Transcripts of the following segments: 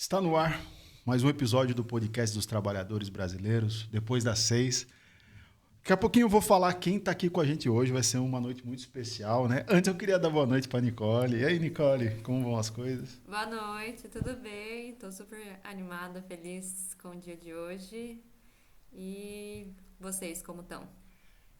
Está no ar mais um episódio do podcast dos trabalhadores brasileiros, depois das 6. Daqui a pouquinho eu vou falar quem está aqui com a gente hoje, vai ser uma noite muito especial, né? Antes eu queria dar boa noite para a Nicole. E aí, Nicole, como vão as coisas? Boa noite, tudo bem? Estou super animada, feliz com o dia de hoje. E vocês, como estão?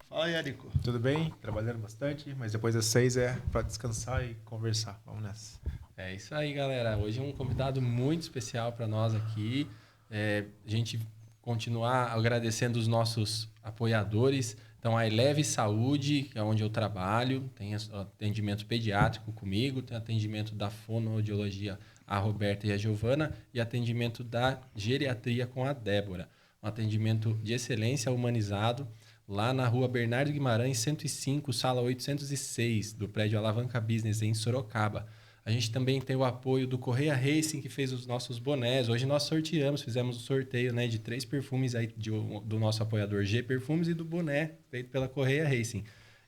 Fala aí, Érico. Tudo bem? Trabalhando bastante, mas depois das 6 é para descansar e conversar. Vamos nessa. É isso aí, galera. Hoje é um convidado muito especial para nós aqui. A gente continuar agradecendo os nossos apoiadores. Então, a Eleve Saúde, que é onde eu trabalho, tem atendimento pediátrico comigo, tem atendimento da fonoaudiologia, a Roberta e a Giovana, e atendimento da geriatria com a Débora. Um atendimento de excelência humanizado, lá na rua Bernardo Guimarães, 105, sala 806, do prédio Alavanca Business, em Sorocaba. A gente também tem o apoio do Correia Racing, que fez os nossos bonés. Hoje nós fizemos o sorteio, né, de 3 perfumes aí do nosso apoiador G Perfumes e do boné feito pela Correia Racing.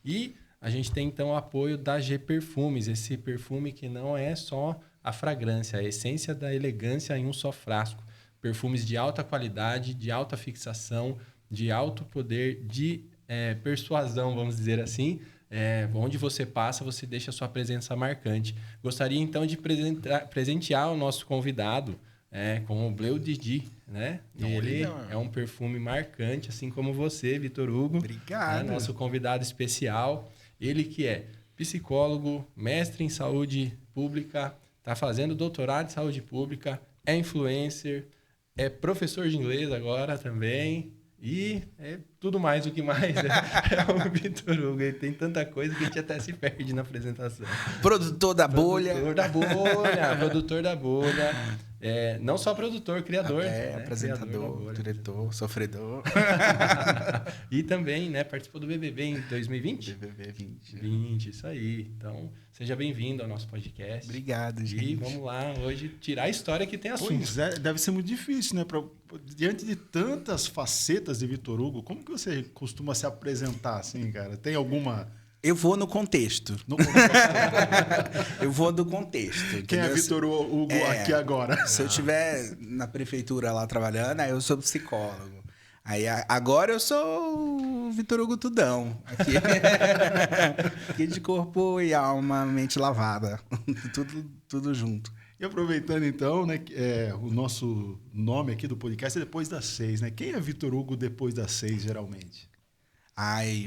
E a gente tem então o apoio da G Perfumes, esse perfume que não é só a fragrância, a essência da elegância em um só frasco. Perfumes de alta qualidade, de alta fixação, de alto poder de persuasão, vamos dizer assim. Onde você passa, você deixa a sua presença marcante. Gostaria, então, de presentear o nosso convidado com o Bleu Didi, né? Ele é um perfume marcante, assim como você, Vitor Hugo. Obrigado. Nosso convidado especial. Ele que é psicólogo, mestre em saúde pública, está fazendo doutorado em saúde pública, é influencer, é professor de inglês agora também. E é tudo mais, o que mais é o Vitor Hugo. Ele tem tanta coisa que a gente até se perde na apresentação. Produtor da bolha. Produtor da bolha. Não só produtor, criador. Né? Apresentador, diretor, sofredor. E também, né, participou do BBB em 2020? BBB 20. 20, isso aí. Então, seja bem-vindo ao nosso podcast. Obrigado, gente. E vamos lá hoje tirar a história que tem assunto. Pois é, deve ser muito difícil, né? Diante de tantas facetas de Vitor Hugo, como que você costuma se apresentar assim, cara? Tem alguma... Eu vou no contexto. Eu vou do contexto. Quem é Vitor Hugo aqui agora? Se eu estiver na prefeitura lá trabalhando, aí eu sou psicólogo. Aí agora eu sou o Vitor Hugo Tudão. Aqui de corpo e alma, mente lavada. Tudo junto. E aproveitando então, né, o nosso nome aqui do podcast é Depois das 6, né? Quem é Vitor Hugo depois das 6, geralmente?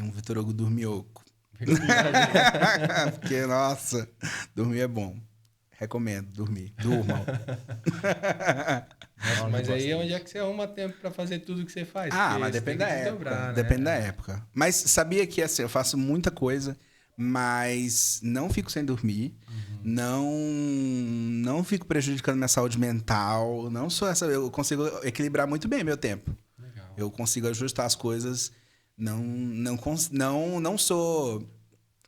Um Vitor Hugo dormioco. Porque, nossa, dormir é bom. Recomendo dormir. Durmam. Mas aí onde é que você arruma tempo para fazer tudo que você faz? Mas depende da época. Depende da época. Mas sabia que assim, eu faço muita coisa, mas não fico sem dormir. Não fico prejudicando minha saúde mental. Não sou essa. Eu consigo equilibrar muito bem meu tempo. Legal. Eu consigo ajustar as coisas. Não sou...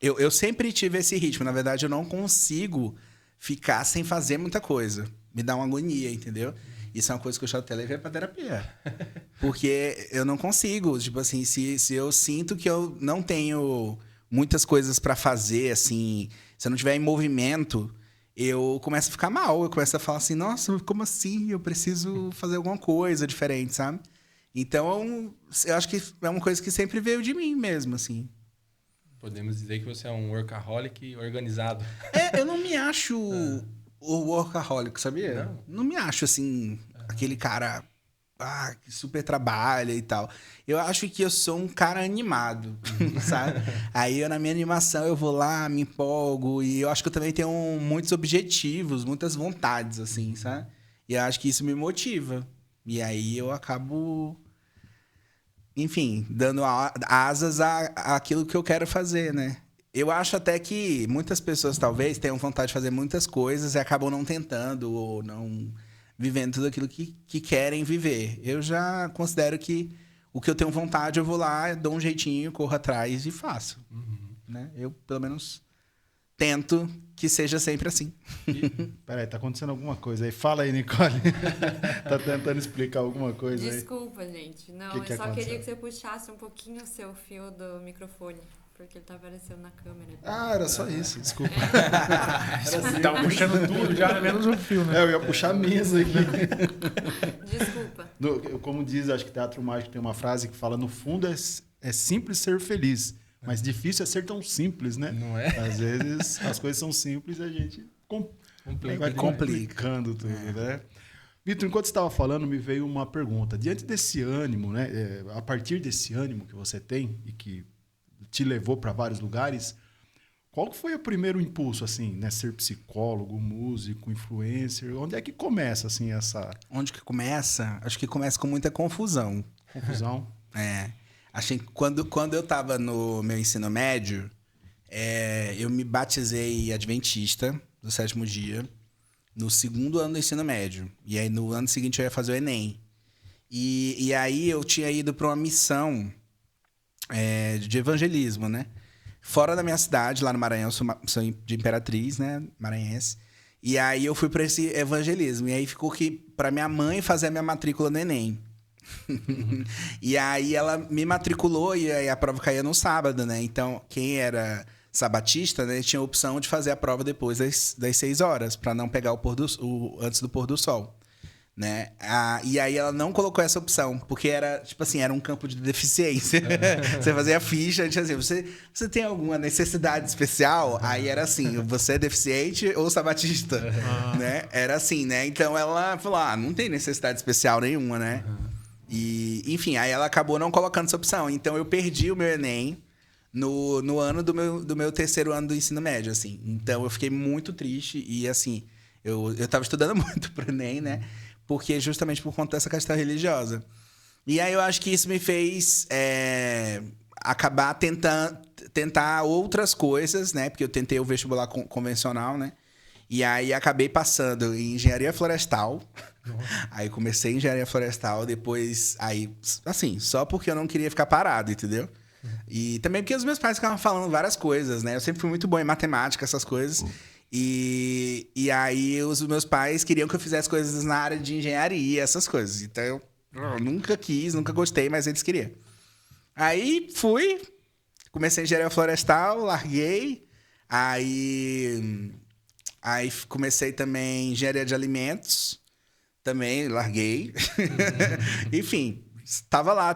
Eu sempre tive esse ritmo. Na verdade, eu não consigo ficar sem fazer muita coisa. Me dá uma agonia, entendeu? Isso é uma coisa que eu já até levei pra terapia. Porque eu não consigo. Tipo assim, se eu sinto que eu não tenho muitas coisas pra fazer, assim... Se eu não estiver em movimento, eu começo a ficar mal. Eu começo a falar assim, nossa, como assim? Eu preciso fazer alguma coisa diferente, sabe? Então, eu acho que é uma coisa que sempre veio de mim mesmo, assim. Podemos dizer que você é um workaholic organizado. Eu não me acho o workaholic, sabia? Não me acho, assim, aquele cara que super trabalha e tal. Eu acho que eu sou um cara animado, sabe? Aí, na minha animação, eu vou lá, me empolgo. E eu acho que eu também tenho muitos objetivos, muitas vontades, assim, sabe? E eu acho que isso me motiva. E aí eu acabo, enfim, dando asas àquilo que eu quero fazer, né? Eu acho até que muitas pessoas talvez tenham vontade de fazer muitas coisas e acabam não tentando ou não vivendo tudo aquilo que querem viver. Eu já considero que o que eu tenho vontade, eu vou lá, dou um jeitinho, corro atrás e faço. Né? Eu, pelo menos... tento que seja sempre assim. Peraí, tá acontecendo alguma coisa aí. Fala aí, Nicole. Tá tentando explicar alguma coisa aí. Desculpa, gente. Não, Que eu só aconteceu? queria que você puxasse um pouquinho o seu fio do microfone. porque ele tá aparecendo na câmera. Ah, era só isso, desculpa. Tava puxando tudo já, menos o fio, né? Eu ia puxar a mesa aqui. Desculpa. Como diz, acho que Teatro Mágico tem uma frase que fala, no fundo é simples ser feliz, mas difícil é ser tão simples, né? Não é? Às vezes as coisas são simples e a gente vai complicando tudo, né? Vitor, enquanto você estava falando, me veio uma pergunta. Diante desse ânimo, né? A partir desse ânimo que você tem e que te levou para vários lugares, qual que foi o primeiro impulso, assim, né? Ser psicólogo, músico, influencer? Onde é que começa, assim, essa Onde que começa? Acho que começa com muita confusão. confusão? Achei que quando eu tava no meu ensino médio, eu me batizei adventista do 7º dia, no 2º ano do ensino médio. E aí, no ano seguinte, eu ia fazer o Enem. E aí, eu tinha ido para uma missão de evangelismo, né? Fora da minha cidade, lá no Maranhão, sou de Imperatriz, né? Maranhense. E aí, eu fui para esse evangelismo. E aí, ficou que para minha mãe fazer a minha matrícula no Enem. E aí, ela me matriculou e aí a prova caía no sábado, né? Então, quem era sabatista, né, tinha a opção de fazer a prova depois das 6 horas, para não pegar antes do pôr do sol, né? E aí ela não colocou essa opção, porque era, tipo assim, era um campo de deficiência. Você fazia a ficha, a gente assim, você tem alguma necessidade especial? Aí era assim, você é deficiente ou sabatista, né? Era assim, né? Então ela falou, não tem necessidade especial nenhuma, né? E, enfim, aí ela acabou não colocando essa opção. Então eu perdi o meu Enem no ano do meu 3º ano do ensino médio, assim. Então, eu fiquei muito triste e, assim, eu tava estudando muito pro Enem, né? Porque justamente por conta dessa questão religiosa. E aí, eu acho que isso me fez acabar tentar outras coisas, né? Porque eu tentei o vestibular convencional, né? E aí, acabei passando em engenharia florestal. Aí, comecei em engenharia florestal, depois... Aí, assim, só porque eu não queria ficar parado, entendeu? E também porque os meus pais ficavam falando várias coisas, né? Eu sempre fui muito bom em matemática, essas coisas. E aí os meus pais queriam que eu fizesse coisas na área de engenharia, essas coisas. Então eu nunca quis, nunca gostei, mas eles queriam. Aí fui, comecei engenharia florestal, larguei. Aí comecei também engenharia de alimentos, também larguei. Enfim... Estava lá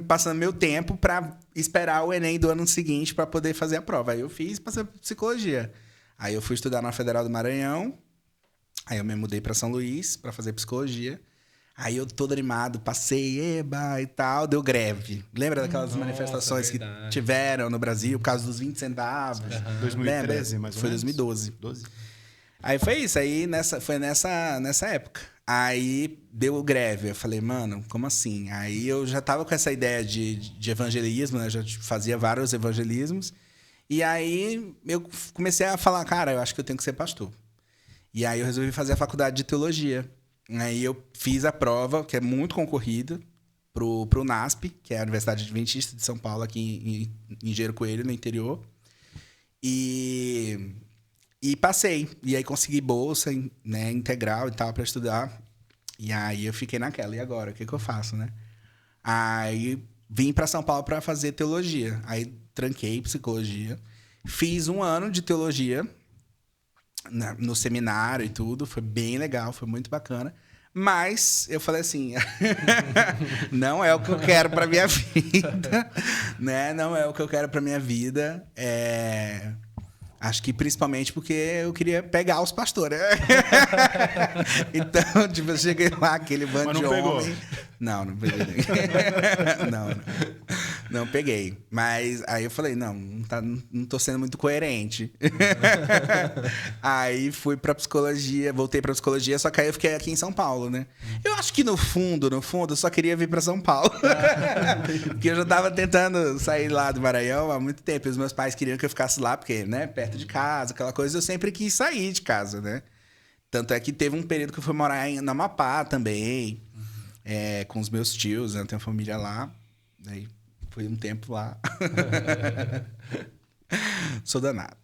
passando meu tempo para esperar o Enem do ano seguinte para poder fazer a prova. Aí eu fiz, passei por psicologia. Aí eu fui estudar na Federal do Maranhão. Aí eu me mudei para São Luís para fazer psicologia. Aí eu todo animado, passei, eba e tal, deu greve. Lembra daquelas manifestações que tiveram no Brasil por causa dos 20 centavos? 2013, mais ou menos? Foi 2012. Aí foi isso, foi nessa época. Aí deu greve. Eu falei, mano, como assim? Aí eu já tava com essa ideia de evangelismo, né? Eu já fazia vários evangelismos. E aí eu comecei a falar, cara, eu acho que eu tenho que ser pastor. E aí eu resolvi fazer a faculdade de teologia. Aí eu fiz a prova, que é muito concorrida, pro NASP, que é a Universidade Adventista de São Paulo, aqui em Engenheiro Coelho, no interior. E passei. E aí consegui bolsa, né, integral e tal para estudar. E aí eu fiquei naquela. E agora? O que eu faço, né? Aí vim para São Paulo para fazer teologia. Aí tranquei psicologia. Fiz 1 ano de teologia no seminário e tudo. Foi bem legal, foi muito bacana. Mas eu falei assim, não é o que eu quero para minha vida, né? Não é o que eu quero para minha vida. Acho que principalmente porque eu queria pegar os pastores. Então, tipo, eu cheguei lá, aquele bando de homem. Não peguei. Não peguei. Mas aí eu falei, não tô sendo muito coerente. Aí fui pra psicologia, voltei pra psicologia, só que aí eu fiquei aqui em São Paulo, né? Eu acho que no fundo, eu só queria vir pra São Paulo. Porque eu já tava tentando sair lá do Maranhão há muito tempo. E os meus pais queriam que eu ficasse lá, porque, né, perto de casa, aquela coisa, eu sempre quis sair de casa, né? Tanto é que teve um período que eu fui morar no Amapá também, com os meus tios, né? Eu tenho família lá. Aí fui um tempo lá. Sou danado.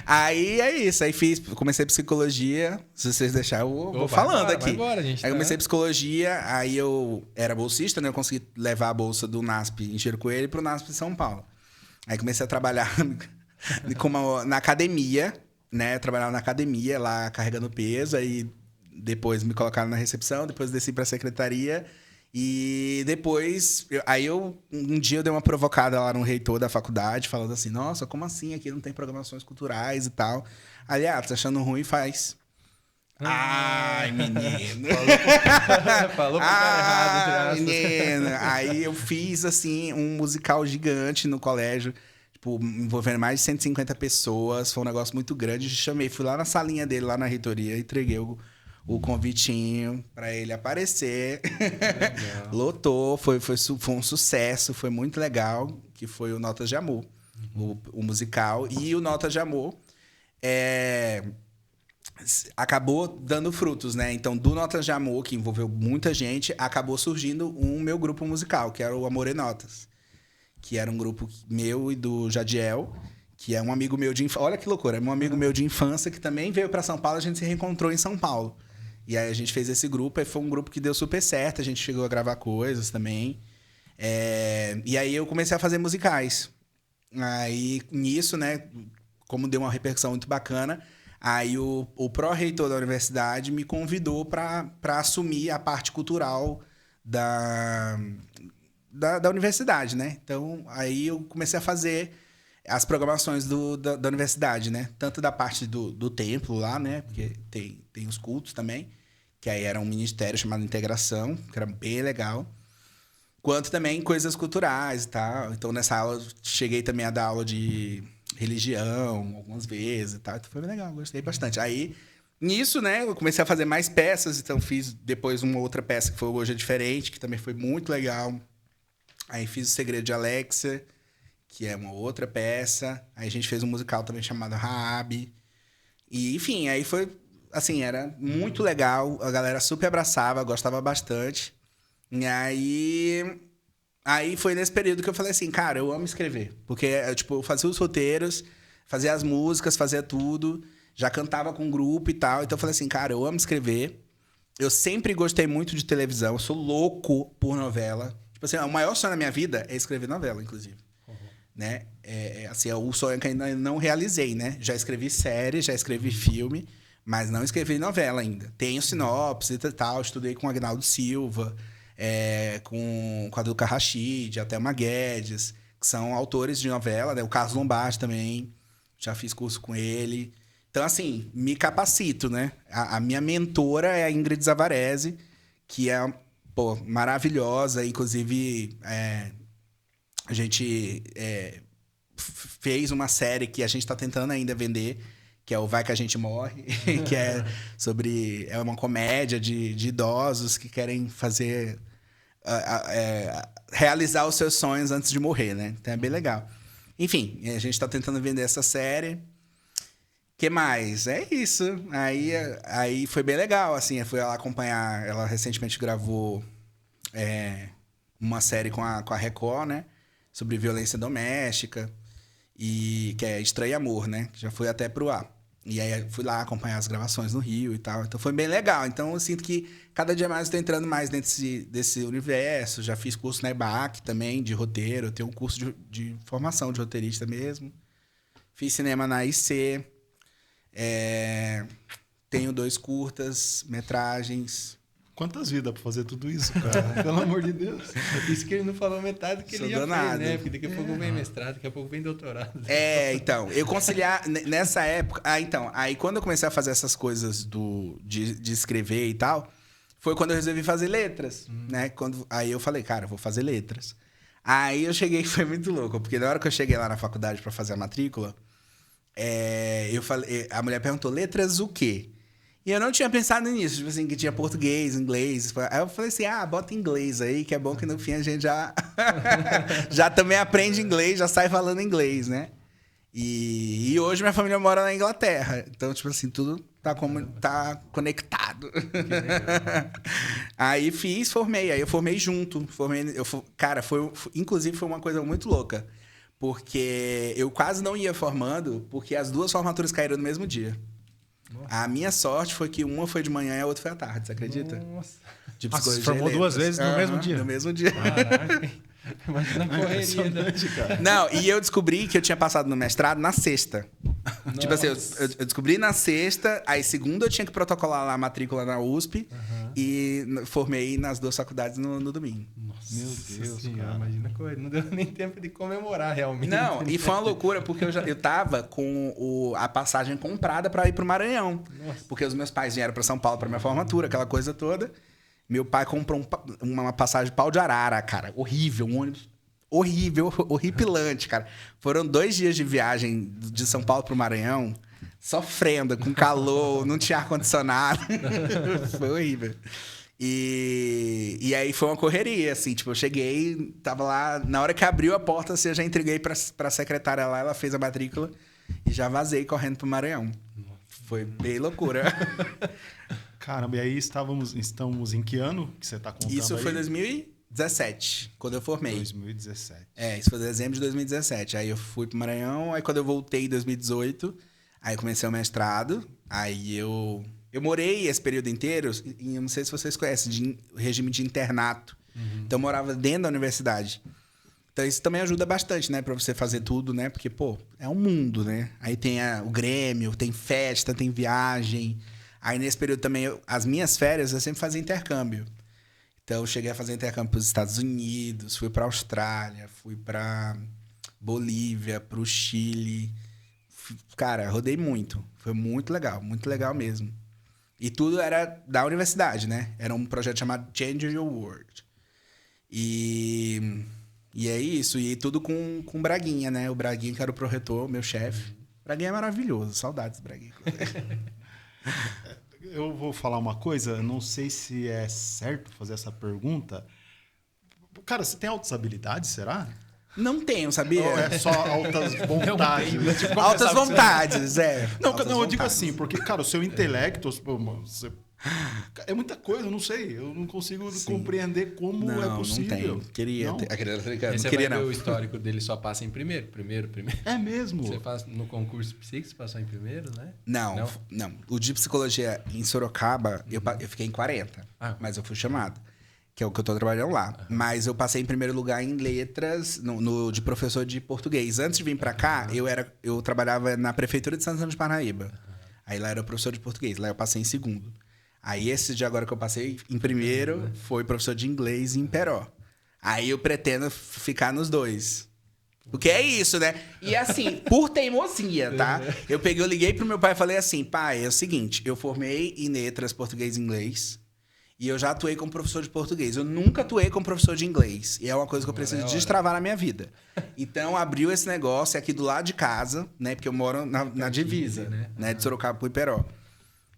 Aí é isso. Aí comecei psicologia. Se vocês deixarem, eu vou falando aqui. Vai embora, gente. Aí comecei psicologia, aí eu era bolsista, né? Eu consegui levar a bolsa do NASP em Chico Coelho pro NASP em São Paulo. Aí comecei a trabalhar na academia, né? Trabalhava na academia lá, carregando peso. Aí depois me colocaram na recepção, depois desci pra secretaria. E depois, um dia eu dei uma provocada lá no reitor da faculdade, falando assim, nossa, como assim? Aqui não tem programações culturais e tal. Aliás, tá achando ruim, faz. Ai, menino. Falou pro cara errado, menino. Aí eu fiz, assim, um musical gigante no colégio, tipo, envolvendo mais de 150 pessoas. Foi um negócio muito grande. Chamei, fui lá na salinha dele, lá na reitoria, entreguei o convitinho pra ele aparecer. Lotou, foi um sucesso, foi muito legal, que foi o Notas de Amor, o musical. E o Notas de Amor acabou dando frutos, né? Então, do Notas de Amor, que envolveu muita gente, acabou surgindo um meu grupo musical, que era o Amor e Notas, que era um grupo meu e do Jadiel, que é um amigo meu de infância. Olha que loucura, é um amigo meu de infância que também veio para São Paulo, a gente se reencontrou em São Paulo. E aí a gente fez esse grupo, e foi um grupo que deu super certo, a gente chegou a gravar coisas também. E aí eu comecei a fazer musicais. Aí, nisso, né, como deu uma repercussão muito bacana, aí o pró-reitor da universidade me convidou para assumir a parte cultural da universidade, né? Então, aí eu comecei a fazer as programações da universidade, né? Tanto da parte do templo lá, né? Porque tem os cultos também, que aí era um ministério chamado Integração, que era bem legal. Quanto também coisas culturais e tal. Então, nessa aula, cheguei também a dar aula de religião algumas vezes e tal. Então, foi bem legal, gostei bastante. Aí, nisso, né? Eu comecei a fazer mais peças. Então, fiz depois uma outra peça que foi Hoje é Diferente, que também foi muito legal. Aí, fiz O Segredo de Alexia, que é uma outra peça. Aí a gente fez um musical também chamado Raab. E, enfim, aí foi, assim, era muito legal. A galera super abraçava, gostava bastante. E aí foi nesse período que eu falei assim, cara, eu amo escrever. Porque, tipo, eu fazia os roteiros, fazia as músicas, fazia tudo. Já cantava com um grupo e tal. Então eu falei assim, cara, eu amo escrever. Eu sempre gostei muito de televisão. Eu sou louco por novela. Tipo assim, o maior sonho da minha vida é escrever novela, inclusive. Né? Assim, é o sonho que ainda não realizei, né? Já escrevi série, já escrevi filme, mas não escrevi novela ainda. Tenho sinopse e tal, estudei com o Agnaldo Silva, com a Duca Rachid, a Thelma Guedes, que são autores de novela, né? O Carlos Lombardi também, já fiz curso com ele. Então, assim, me capacito, né? A minha mentora é a Ingrid Zavarese, que é, pô, maravilhosa, inclusive... A gente fez uma série que a gente está tentando ainda vender, que é o Vai Que a Gente Morre, que é uma comédia de idosos que querem fazer... realizar os seus sonhos antes de morrer, né? Então é bem legal. Enfim, a gente está tentando vender essa série. Que mais? É isso. Aí foi bem legal, assim. Eu fui lá acompanhar... Ela recentemente gravou uma série com a Record, né? Sobre violência doméstica, que é Estranho Amor, né? Já foi até pro ar. E aí fui lá acompanhar as gravações no Rio e tal. Então foi bem legal. Então eu sinto que cada dia mais eu tô entrando mais dentro desse universo. Já fiz curso na EBAC também, de roteiro. Eu tenho um curso de formação de roteirista mesmo. Fiz cinema na IC. Tenho 2 curtas, metragens. Quantas vidas pra fazer tudo isso, cara? Pelo amor de Deus. Isso que ele não falou metade do que ele já danado. fez, né? Porque daqui a pouco vem mestrado, daqui a pouco vem doutorado. Então, eu conciliar nessa época... Aí quando eu comecei a fazer essas coisas de escrever e tal, foi quando eu resolvi fazer letras, né? Aí eu falei, cara, eu vou fazer letras. Aí eu cheguei, foi muito louco, porque na hora que eu cheguei lá na faculdade pra fazer a matrícula, eu falei, a mulher perguntou, letras o quê? E eu não tinha pensado nisso, tipo assim, que tinha português, inglês. Aí eu falei assim, bota inglês aí, que é bom que no fim a gente já também aprende inglês, já sai falando inglês, né? E hoje minha família mora na Inglaterra. Então, tipo assim, tudo tá conectado. Aí formei. Aí eu formei junto. Cara, inclusive foi uma coisa muito louca. Porque eu quase não ia formando, porque as 2 formaturas caíram no mesmo dia. Nossa. A minha sorte foi que uma foi de manhã e a outra foi à tarde, você acredita? Nossa. De Nossa, psicologia formou e 2 letras. vezes no mesmo dia? No mesmo dia. Caraca. Imagina a correria. Né? Cara. Não, e eu descobri que eu tinha passado no mestrado na sexta. Tipo assim, eu descobri na sexta, aí segunda eu tinha que protocolar lá a matrícula na USP e formei nas 2 faculdades no domingo. Nossa, Meu Deus, senhora, cara. imagina a correria. Não deu nem tempo de comemorar realmente. Não, e foi uma loucura, porque eu tava com a passagem comprada pra ir pro Maranhão. Nossa. Porque os meus pais vieram pra São Paulo pra minha formatura, aquela coisa toda. Meu pai comprou uma passagem de pau de arara, cara. Horrível, um ônibus horrível, horripilante, cara. Foram 2 dias de viagem de São Paulo pro Maranhão, sofrendo, com calor, não tinha ar-condicionado. Foi horrível. E aí foi uma correria, assim, tipo, eu cheguei, tava lá, na hora que abriu a porta, assim, eu já entreguei pra secretária lá, ela fez a matrícula e já vazei correndo pro Maranhão. Foi bem loucura. Caramba, e aí estamos em que ano que você tá contando Isso foi aí? 2017, quando eu formei. 2017. Isso foi dezembro de 2017. Aí eu fui pro Maranhão, aí quando eu voltei em 2018, aí eu comecei o mestrado, aí eu morei esse período inteiro, e eu não sei se vocês conhecem, regime de internato. Então eu morava dentro da universidade. Então isso também ajuda bastante, né, pra você fazer tudo, né? Porque, pô, é um mundo, né? Aí tem o Grêmio, tem festa, tem viagem. Aí nesse período também, as minhas férias eu sempre fazia intercâmbio. Então eu cheguei a fazer intercâmbio para os Estados Unidos, fui para Austrália, fui para Bolívia, para o Chile. Cara, rodei muito. Foi muito legal mesmo. E tudo era da universidade, né? Era um projeto chamado Change Your World. E é isso. E tudo com o Braguinha, né? O Braguinha, que era o proretor, meu chefe. Braguinha é maravilhoso. Saudades do Braguinha. Eu vou falar uma coisa, não sei se é certo fazer essa pergunta. Cara, você tem altas habilidades, será? Não tenho, sabia? Ou é só altas vontades? Tipo, Altas vontades, é. Não, Altas eu digo vontades. assim, porque, cara, o seu intelecto, é muita coisa, eu não sei. Eu não consigo compreender como é possível. Não tem. Queria Não? ter. Aí Não você queria, vai ver não. o histórico dele, só passa em primeiro. É mesmo? Você faz no concurso psíquico, você passou em primeiro, né? Não. O de psicologia em Sorocaba, eu fiquei em 40. Mas eu fui chamado. Que é o que eu tô trabalhando lá. Mas eu passei em primeiro lugar em letras, de professor de português. Antes de vir pra cá, eu trabalhava na prefeitura de Santana de Parnaíba. Aí lá era professor de português. Lá eu passei em segundo. Aí esse de agora que eu passei em primeiro foi professor de inglês em Peró. Aí eu pretendo ficar nos 2. Porque é isso, né? E assim, por teimosia, tá? Eu liguei pro meu pai e falei assim, pai, é o seguinte, eu formei em letras português e inglês e eu já atuei como professor de português. Eu nunca atuei como professor de inglês. E é uma coisa que eu preciso destravar na minha vida. Então, abriu esse negócio aqui do lado de casa, né? Porque eu moro na divisa, né? De Sorocaba pro Iperó.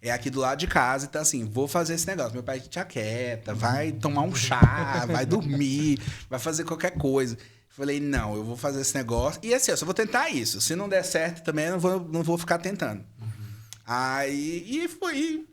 É aqui do lado de casa e tá assim, vou fazer esse negócio. Meu pai te aquieta, vai tomar um chá, vai dormir, vai fazer qualquer coisa. Falei, não, eu vou fazer esse negócio. E assim, eu só vou tentar isso. Se não der certo também, eu não vou ficar tentando. Aí, e foi.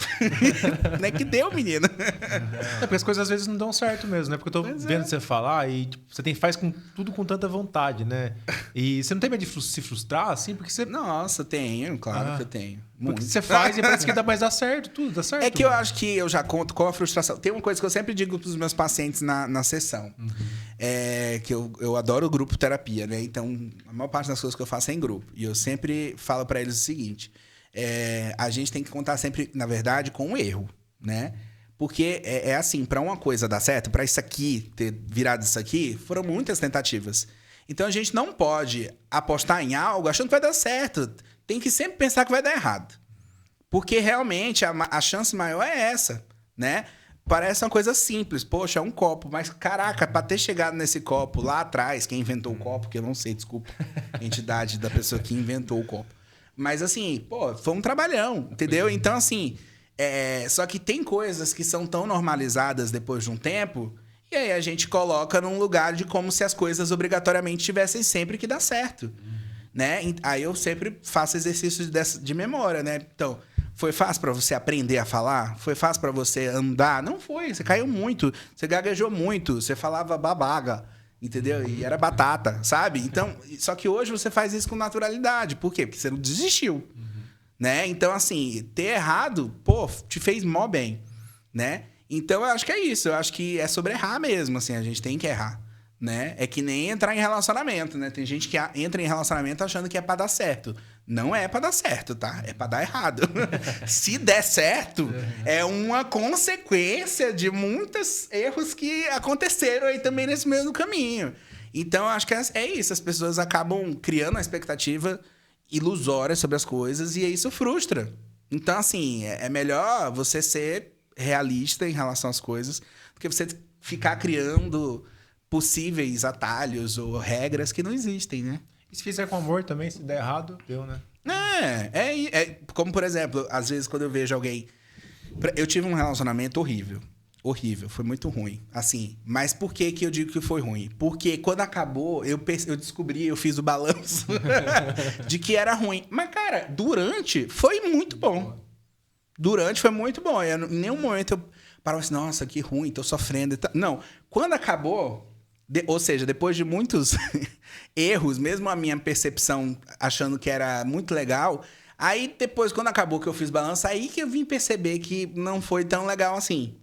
Né que deu, menino. É porque as coisas às vezes não dão certo mesmo, né? Porque eu tô vendo você falar e tipo, você faz tudo com tanta vontade, né? E você não tem medo de se frustrar, assim? Porque você... Nossa, tenho, claro que eu tenho. Muito. Porque você faz e parece que dá certo, tudo dá certo. É que eu acho que eu já conto com a frustração. Tem uma coisa que eu sempre digo pros meus pacientes na sessão. É que eu adoro o grupo terapia, né? Então, a maior parte das coisas que eu faço é em grupo. E eu sempre falo pra eles o seguinte... a gente tem que contar sempre, na verdade, com um erro, né? Porque é assim, para uma coisa dar certo, para isso aqui ter virado isso aqui, foram muitas tentativas. Então a gente não pode apostar em algo achando que vai dar certo. Tem que sempre pensar que vai dar errado. Porque realmente a chance maior é essa, né? Parece uma coisa simples. Poxa, é um copo. Mas, caraca, para ter chegado nesse copo lá atrás, quem inventou o copo, que eu não sei, desculpa, a entidade da pessoa que inventou o copo. Mas, assim, pô, foi um trabalhão, entendeu? Então, assim, só que tem coisas que são tão normalizadas depois de um tempo, e aí a gente coloca num lugar de como se as coisas obrigatoriamente tivessem sempre que dar certo, né? Aí eu sempre faço exercícios de memória, né? Então, foi fácil para você aprender a falar? Foi fácil para você andar? Não foi, você caiu muito, você gaguejou muito, você falava babaga. Entendeu? E era batata, sabe? Então, só que hoje você faz isso com naturalidade. Por quê? Porque você não desistiu. Né? Então, assim, ter errado, pô, te fez mó bem, né? Então, eu acho que é isso. Eu acho que é sobre errar mesmo, assim. A gente tem que errar, né? É que nem entrar em relacionamento, né? Tem gente que entra em relacionamento achando que é pra dar certo. Não é pra dar certo, tá? É pra dar errado. Se der certo, é uma consequência de muitos erros que aconteceram aí também nesse meio do caminho. Então, eu acho que é isso. As pessoas acabam criando uma expectativa ilusória sobre as coisas e isso frustra. Então, assim, é melhor você ser realista em relação às coisas do que você ficar criando possíveis atalhos ou regras que não existem, né? E se fizer com amor também, se der errado, deu, né? É como, por exemplo, às vezes quando eu vejo alguém... Eu tive um relacionamento horrível. Horrível, foi muito ruim. Assim, mas por que que eu digo que foi ruim? Porque quando acabou, eu descobri, eu fiz o balanço de que era ruim. Mas, cara, durante foi muito bom. Durante foi muito bom. Em nenhum momento eu parava assim, nossa, que ruim, tô sofrendo e tal. Não, quando acabou, ou seja, depois de muitos erros, mesmo a minha percepção achando que era muito legal, aí depois, quando acabou que eu fiz balanço, aí que eu vim perceber que não foi tão legal assim.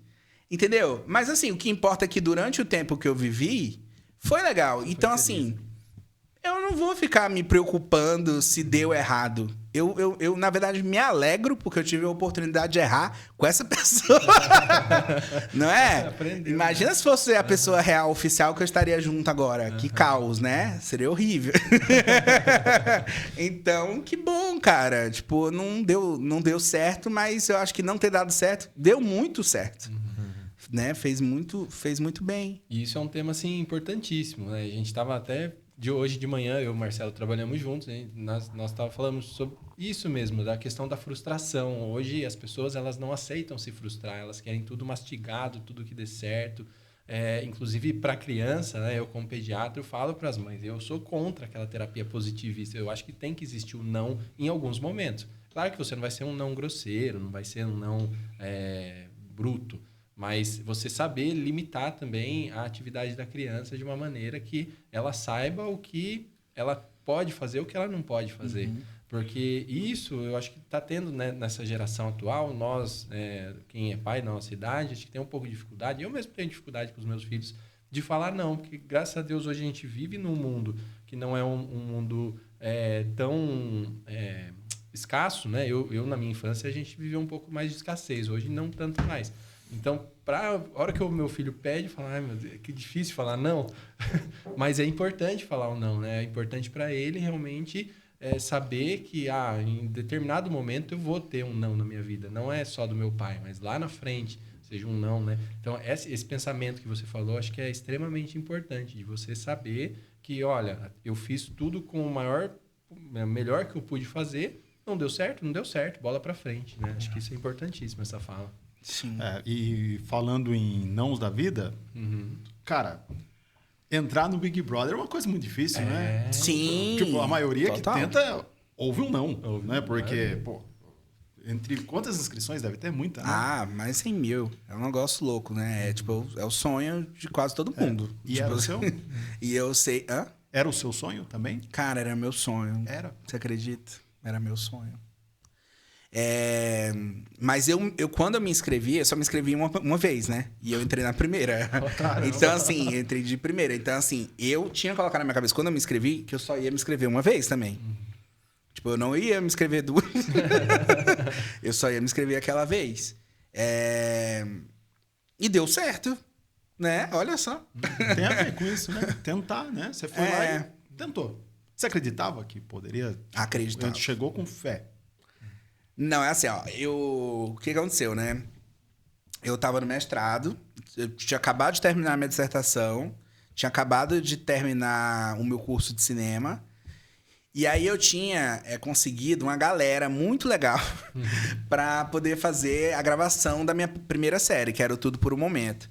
Entendeu? Mas assim, o que importa é que durante o tempo que eu vivi, foi legal. Então, assim, eu não vou ficar me preocupando se deu errado. Eu, na verdade, me alegro porque eu tive a oportunidade de errar com essa pessoa. Não é? Aprendeu, Imagina se fosse a pessoa real, oficial, que eu estaria junto agora. Que caos, né? Seria horrível. Então, que bom, cara. Tipo, não deu certo, mas eu acho que não ter dado certo, deu muito certo. Né? Fez muito bem. E isso é um tema, assim, importantíssimo, né? A gente estava até... hoje de manhã, eu e o Marcelo trabalhamos juntos, né? Nós estávamos falando sobre isso mesmo, da questão da frustração. Hoje as pessoas elas não aceitam se frustrar, elas querem tudo mastigado, tudo que dê certo. Inclusive para a criança, né? Eu como pediatra, eu falo para as mães, eu sou contra aquela terapia positivista. Eu acho que tem que existir o não em alguns momentos. Claro que você não vai ser um não grosseiro, não vai ser um não bruto, mas você saber limitar também a atividade da criança de uma maneira que ela saiba o que ela pode fazer e o que ela não pode fazer. Porque isso, eu acho que está tendo, né, nessa geração atual, nós, quem é pai da nossa idade, a gente tem um pouco de dificuldade, eu mesmo tenho dificuldade com os meus filhos, de falar não, porque graças a Deus hoje a gente vive num mundo que não é um mundo tão escasso, né? Eu, na minha infância, a gente viveu um pouco mais de escassez, hoje não tanto mais. Então, a hora que o meu filho pede, fala, ai meu Deus, que difícil falar não. Mas é importante falar o não, né? É importante para ele realmente saber que em determinado momento eu vou ter um não na minha vida. Não é só do meu pai, mas lá na frente seja um não, né? Então, esse pensamento que você falou, acho que é extremamente importante, de você saber que, olha, eu fiz tudo com o melhor que eu pude fazer, não deu certo, bola para frente, né? Acho que isso é importantíssimo, essa fala. Sim. E falando em nãos da vida, cara, entrar no Big Brother é uma coisa muito difícil, né? Sim. Tipo, a maioria Total. que tenta ouve um não, né? Porque, pô, entre quantas inscrições deve ter? Muita, né? Mais 100 mil. É um negócio louco, né? É o sonho de quase todo mundo. E era o seu? E eu sei... Hã? Era o seu sonho também? Cara, era meu sonho. Era? Você acredita? Era meu sonho. Mas eu quando eu me inscrevi, eu só me inscrevi uma vez, né? E eu entrei na primeira. Então, assim, eu entrei de primeira. Então, assim, eu tinha colocado na minha cabeça, quando eu me inscrevi, que eu só ia me inscrever uma vez também. Tipo, eu não ia me inscrever duas. Eu só ia me inscrever aquela vez. E deu certo, né? Olha só. Tem a ver com isso, né? Tentar, né? Você foi lá e tentou. Você acreditava que poderia? Acreditava. Chegou com fé. Não, é assim, ó. O que aconteceu, né? Eu tava no mestrado, eu tinha acabado de terminar a minha dissertação, tinha acabado de terminar o meu curso de cinema, e aí eu tinha conseguido uma galera muito legal para poder fazer a gravação da minha primeira série, que era o Tudo por um Momento.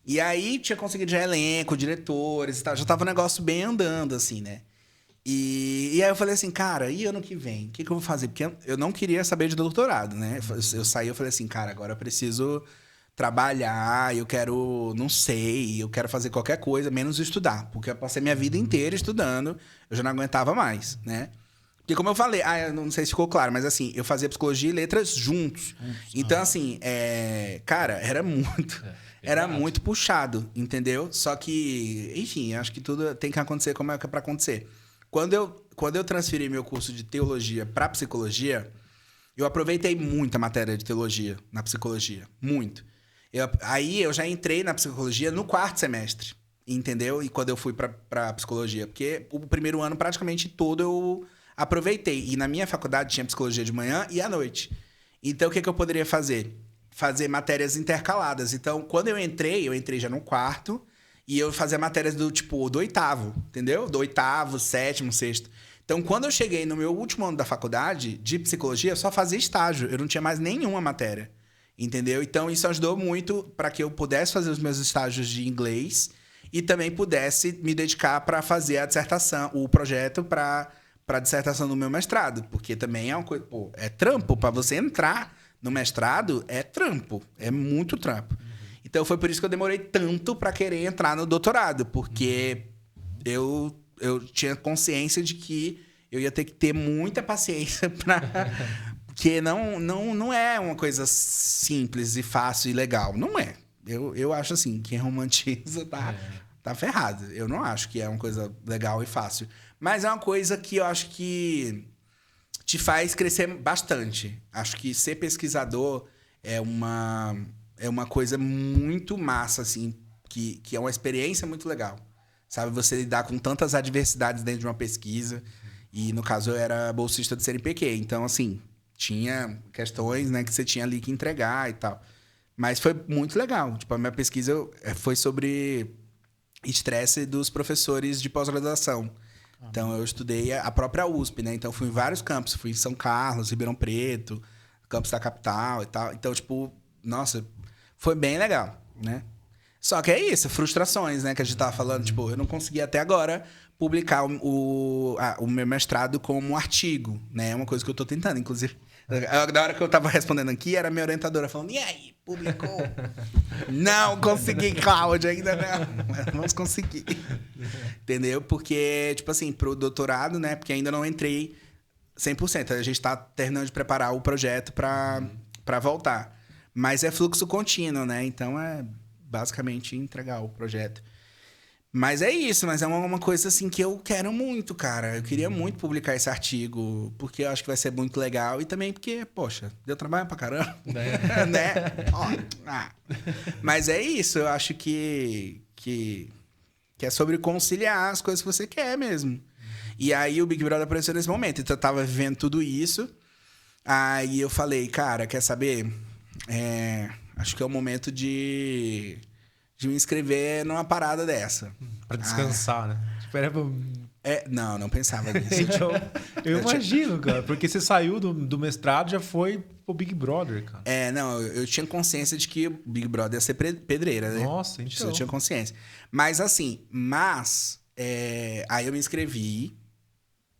E aí tinha conseguido já elenco, diretores e tal, já tava um negócio bem andando, assim, né? E aí eu falei assim, cara, e ano que vem? O que eu vou fazer? Porque eu não queria saber de doutorado, né? Eu saí e falei assim, cara, agora eu preciso trabalhar, eu quero, não sei, eu quero fazer qualquer coisa, menos estudar. Porque eu passei minha vida inteira estudando, eu já não aguentava mais, né? Porque como eu falei, eu não sei se ficou claro, mas assim, eu fazia psicologia e letras juntos. Então, assim, cara, era muito puxado, entendeu? Só que, enfim, acho que tudo tem que acontecer como é que é pra acontecer. Quando eu transferi meu curso de teologia pra psicologia, eu aproveitei muita matéria de teologia na psicologia, muito. Aí eu já entrei na psicologia no 4º semestre, entendeu? E quando eu fui pra psicologia, porque o primeiro ano praticamente todo eu aproveitei. E na minha faculdade tinha psicologia de manhã e à noite. Então o que eu poderia fazer? Fazer matérias intercaladas. Então quando eu entrei já no 4º e eu fazia matérias do 8º, entendeu? Do 8º, 7º, 6º. Então, quando eu cheguei no meu último ano da faculdade de psicologia, eu só fazia estágio. Eu não tinha mais nenhuma matéria. Entendeu? Então, isso ajudou muito para que eu pudesse fazer os meus estágios de inglês e também pudesse me dedicar para fazer a dissertação, o projeto para a dissertação do meu mestrado. Porque também é uma coisa... Pô, é trampo. Para você entrar no mestrado, é trampo. É muito trampo. Então, foi por isso que eu demorei tanto para querer entrar no doutorado. Porque eu tinha consciência de que eu ia ter que ter muita paciência para... Porque não é uma coisa simples e fácil e legal. Não é. Eu acho assim, quem romantiza tá ferrado. Eu não acho que é uma coisa legal e fácil. Mas é uma coisa que eu acho que te faz crescer bastante. Acho que ser pesquisador é uma coisa muito massa, assim, que é uma experiência muito legal. Sabe, você lidar com tantas adversidades dentro de uma pesquisa. E, no caso, eu era bolsista do CNPq. Então, assim, tinha questões, né, que você tinha ali que entregar e tal. Mas foi muito legal. Tipo, a minha pesquisa foi sobre estresse dos professores de pós-graduação. Então, eu estudei a própria USP, né? Então, fui em vários campos. Fui em São Carlos, Ribeirão Preto, campus da capital e tal. Então, tipo, nossa, foi bem legal, né? Só que é isso, frustrações, né? Que a gente tava falando. Tipo, eu não consegui até agora publicar o meu mestrado como artigo, né? É uma coisa que eu tô tentando, inclusive. Da hora que eu tava respondendo aqui, era a minha orientadora falando, e aí, publicou? Não consegui, Cláudia, ainda não. Mas vamos conseguir. Entendeu? Porque, tipo assim, pro doutorado, né? Porque ainda não entrei 100%. A gente tá terminando de preparar o projeto pra voltar. Mas é fluxo contínuo, né? Então, é basicamente entregar o projeto. Mas é isso, mas é uma coisa assim que eu quero muito, cara. Eu queria muito publicar esse artigo, porque eu acho que vai ser muito legal. E também porque, poxa, deu trabalho pra caramba. Né? Mas é isso, eu acho que é sobre conciliar as coisas que você quer mesmo. E aí o Big Brother apareceu nesse momento. Então eu tava vivendo tudo isso. Aí eu falei, cara, quer saber? Acho que é o momento de me inscrever numa parada dessa. Pra descansar, né? Espera pra... Não pensava nisso. Então, eu imagino, cara. Porque você saiu do mestrado, já foi pro Big Brother, cara. Não, eu tinha consciência de que o Big Brother ia ser pedreira, né? Nossa, então. Isso eu tinha consciência. Mas assim, aí eu me inscrevi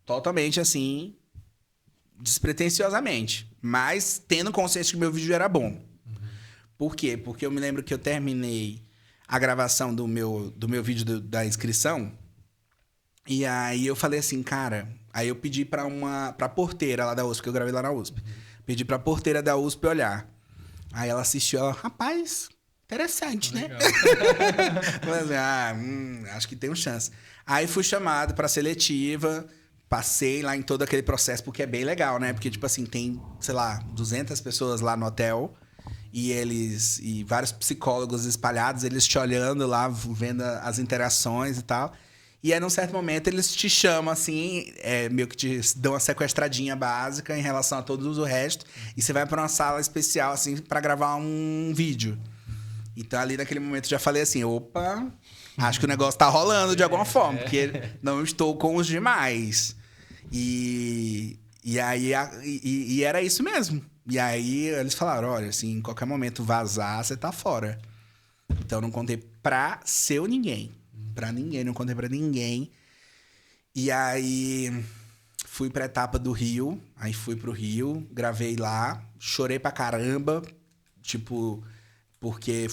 totalmente assim, despretensiosamente. Mas tendo consciência que meu vídeo era bom. Por quê? Porque eu me lembro que eu terminei a gravação do meu vídeo da inscrição. E aí eu falei assim, cara... Aí eu pedi pra porteira lá da USP, que eu gravei lá na USP. Pedi pra porteira da USP olhar. Aí ela assistiu, ela... Rapaz, interessante, né? Falei assim, acho que tem uma chance. Aí fui chamado pra seletiva... Passei lá em todo aquele processo, porque é bem legal, né? Porque, tipo assim, tem, sei lá, 200 pessoas lá no hotel... E vários psicólogos espalhados, eles te olhando lá, vendo as interações e tal. E aí, num certo momento, eles te chamam, assim, meio que te dão uma sequestradinha básica em relação a todo o resto. E você vai para uma sala especial, assim, para gravar um vídeo. Então, ali naquele momento, eu já falei assim, opa, acho que o negócio tá rolando de alguma forma, porque não estou com os demais. E aí, e era isso mesmo. E aí, eles falaram, olha, assim, em qualquer momento vazar, você tá fora. Então, não contei pra seu ninguém. Pra ninguém, não contei pra ninguém. E aí, fui pra etapa do Rio. Aí, fui pro Rio, gravei lá. Chorei pra caramba. Tipo, Porque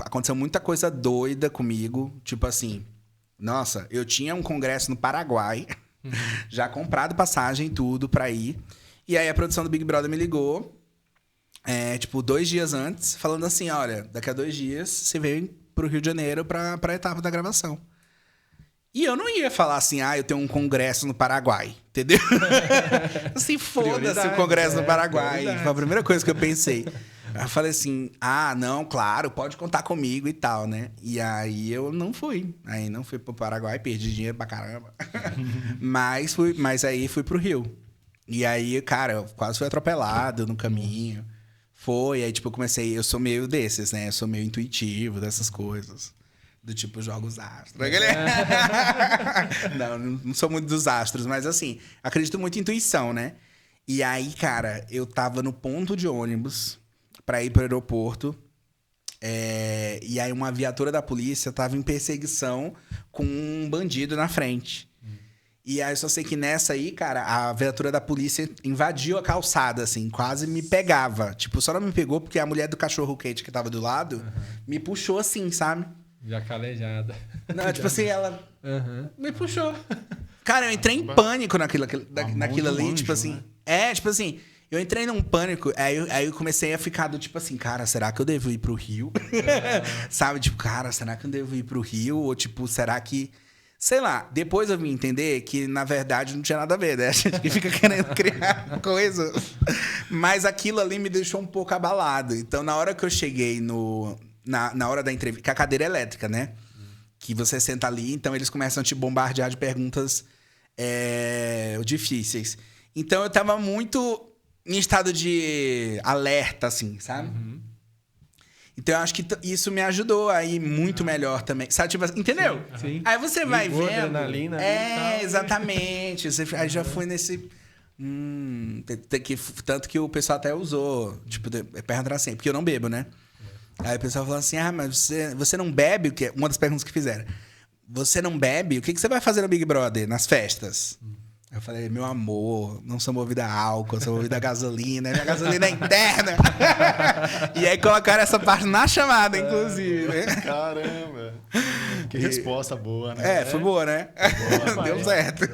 aconteceu muita coisa doida comigo. Tipo assim, nossa, eu tinha um congresso no Paraguai, já comprado passagem e tudo pra ir. E aí a produção do Big Brother me ligou, tipo, 2 dias antes, falando assim, olha, daqui a 2 dias você vem pro Rio de Janeiro pra etapa da gravação. E eu não ia falar assim, eu tenho um congresso no Paraguai, entendeu? Assim, foda-se o congresso no Paraguai. Foi a primeira coisa que eu pensei. Eu falei assim, não, claro, pode contar comigo e tal, né? E aí eu não fui. Aí não fui pro Paraguai, perdi dinheiro pra caramba. Mas aí fui pro Rio. E aí, cara, eu quase fui atropelado no caminho. Aí tipo, eu sou meio desses, né? Eu sou meio intuitivo dessas coisas. Do tipo, jogos astros. Não sou muito dos astros, mas assim, acredito muito em intuição, né? E aí, cara, eu tava no ponto de ônibus pra ir pro aeroporto. E aí uma viatura da polícia tava em perseguição com um bandido na frente. E aí eu só sei que nessa aí, cara, a viatura da polícia invadiu a calçada, assim, quase me pegava. Tipo, só não me pegou porque a mulher do cachorro quente que tava do lado me puxou assim, sabe? Já calejada. Não, tipo assim, ela me puxou. Cara, eu entrei em pânico naquilo ali, anjo, tipo assim. né? Tipo assim, eu entrei num pânico, aí eu comecei a ficar do tipo assim, cara, será que eu devo ir pro Rio? Sabe, tipo, cara, será que eu devo ir pro Rio? Ou tipo, será que... Sei lá, depois eu vim entender que, na verdade, não tinha nada a ver, né? A gente que fica querendo criar coisa. Mas aquilo ali me deixou um pouco abalado. Então, na hora que eu cheguei na hora da entrevista... Que a cadeira é elétrica, né? Que você senta ali, então eles começam a te bombardear de perguntas difíceis. Então, eu tava muito em estado de alerta, assim, sabe? Então, eu acho que isso me ajudou a ir muito melhor também. Sabe, tipo assim, entendeu? Sim. Aí você vai Ligou vendo... adrenalina ali e tal, exatamente. Aí já foi nesse... Tanto que o pessoal até usou, tipo, perguntar assim, porque eu não bebo, né? Aí o pessoal falou assim, mas você não bebe? O que? Uma das perguntas que fizeram. Você não bebe? O que você vai fazer no Big Brother, nas festas? Eu falei, meu amor, não sou movido a álcool, sou movido a gasolina. Minha gasolina é interna. E aí colocaram essa parte na chamada, inclusive. Caramba. Que resposta boa, né? Foi boa, né? Boa, Deu certo.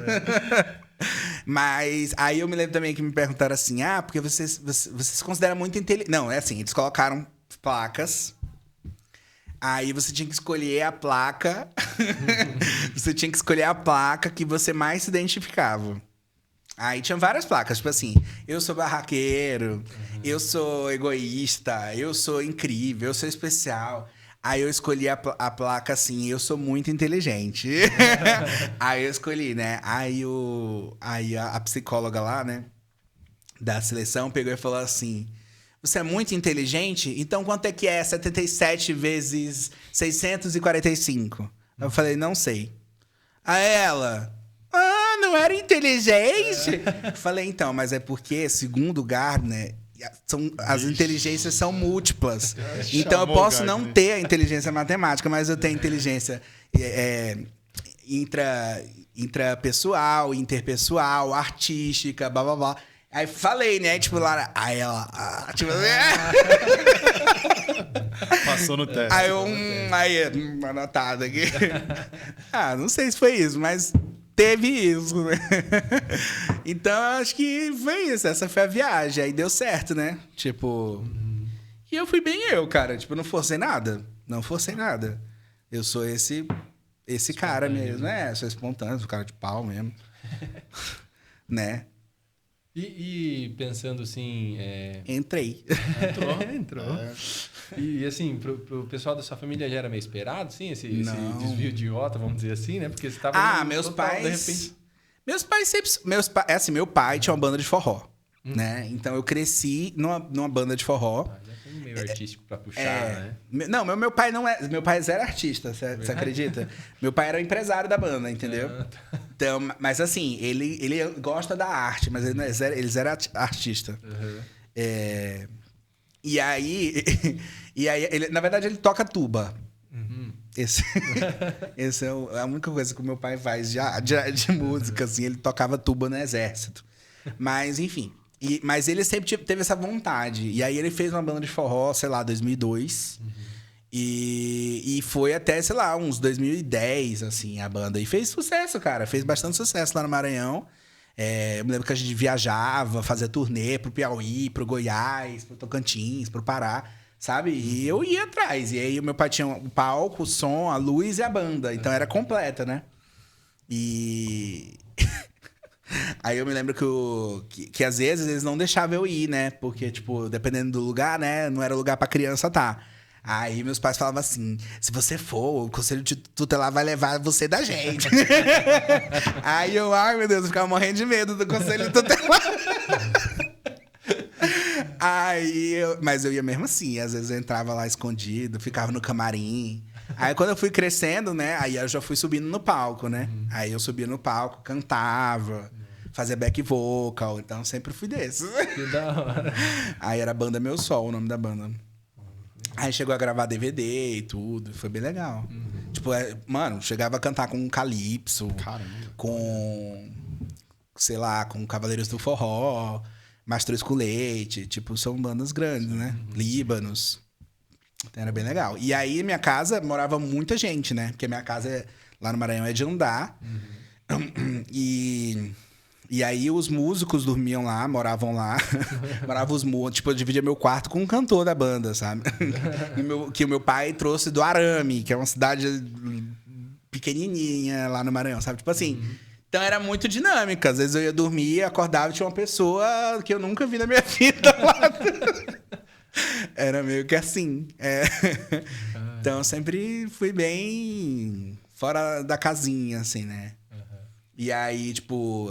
Mas aí eu me lembro também que me perguntaram assim, porque você se considera muito inteligente. Não, é assim, eles colocaram placas. Aí você tinha que escolher a placa. Você tinha que escolher a placa que você mais se identificava. Aí tinha várias placas, tipo assim, eu sou barraqueiro, eu sou egoísta, eu sou incrível, eu sou especial. Aí eu escolhi a placa assim, eu sou muito inteligente. Aí eu escolhi, né? Aí a psicóloga lá, né, da seleção pegou e falou assim... Você é muito inteligente? Então quanto é que é 77 vezes 645? Eu falei, não sei. Aí ela... não era inteligente? Eu falei, então, mas é porque, segundo Gardner, as inteligências são múltiplas. Então eu posso não ter a inteligência matemática, mas eu tenho inteligência intrapessoal, interpessoal, artística, blá, blá, blá. Aí falei, né? Tipo, lá... Aí ela... tipo... Passou no teste. Aí anotado aqui. Não sei se foi isso, mas teve isso, né? Então, eu acho que foi isso. Essa foi a viagem. Aí deu certo, né? Tipo... E eu fui bem cara. Tipo, não forcei nada. Não forcei nada. Eu sou esse cara mesmo, né? Sou espontâneo, sou cara de pau mesmo. Né? E pensando assim... Entrei. Entrou. E assim, pro pessoal da sua família já era meio esperado, sim, esse desvio de rota, vamos dizer assim, né? Porque você tava... meus total, pais... De repente... Meus pais sempre... meu pai tinha uma banda de forró, né? Então eu cresci numa banda de forró. Já tem meio artístico pra puxar, né? Não, meu pai não é... Meu pai era artista, você acredita? Meu pai era o empresário da banda, entendeu? Então, mas assim, ele gosta da arte, mas eles eram artista. E aí ele, na verdade, ele toca tuba. Esse é a única coisa que o meu pai faz de música, assim. Ele tocava tuba no exército. Mas, enfim. Mas ele sempre teve essa vontade. E aí ele fez uma banda de forró, sei lá, 2002. E foi até, sei lá, uns 2010, assim, a banda. E fez sucesso, cara. Fez bastante sucesso lá no Maranhão. Eu me lembro que a gente viajava, fazia turnê pro Piauí, pro Goiás, pro Tocantins, pro Pará, sabe? E eu ia atrás. E aí o meu pai tinha o palco, o som, a luz e a banda. Então era completa, né? E... Aí eu me lembro que às vezes eles não deixavam eu ir, né? Porque, tipo, dependendo do lugar, né? Não era lugar pra criança tá. Aí meus pais falavam assim, se você for, o conselho tutelar vai levar você da gente. Aí eu, ai meu Deus, eu ficava morrendo de medo do conselho tutelar. Mas eu ia mesmo assim, às vezes eu entrava lá escondido, ficava no camarim. Aí quando eu fui crescendo, né, aí eu já fui subindo no palco, né? Aí eu subia no palco, cantava, fazia back vocal, então sempre fui desses. Que da hora. Aí era Banda Meu Sol, o nome da banda. Aí chegou a gravar DVD e tudo, foi bem legal. Tipo, mano, chegava a cantar com Calypso, Caramba. com, sei lá, com Cavaleiros do Forró, Mastruz com Leite, tipo, são bandas grandes, né? Líbanos. Então era bem legal. E aí, minha casa morava muita gente, né? Porque minha casa lá no Maranhão é de andar. E aí, os músicos dormiam lá, moravam lá. Moravam os músicos. Tipo, eu dividia meu quarto com um cantor da banda, sabe? Que o meu pai trouxe do Arame, que é uma cidade pequenininha lá no Maranhão, sabe? Tipo assim... Então era muito dinâmica. Às vezes eu ia dormir, acordava e tinha uma pessoa que eu nunca vi na minha vida lá. Era meio que assim. Então eu sempre fui bem fora da casinha, assim, né? E aí, tipo,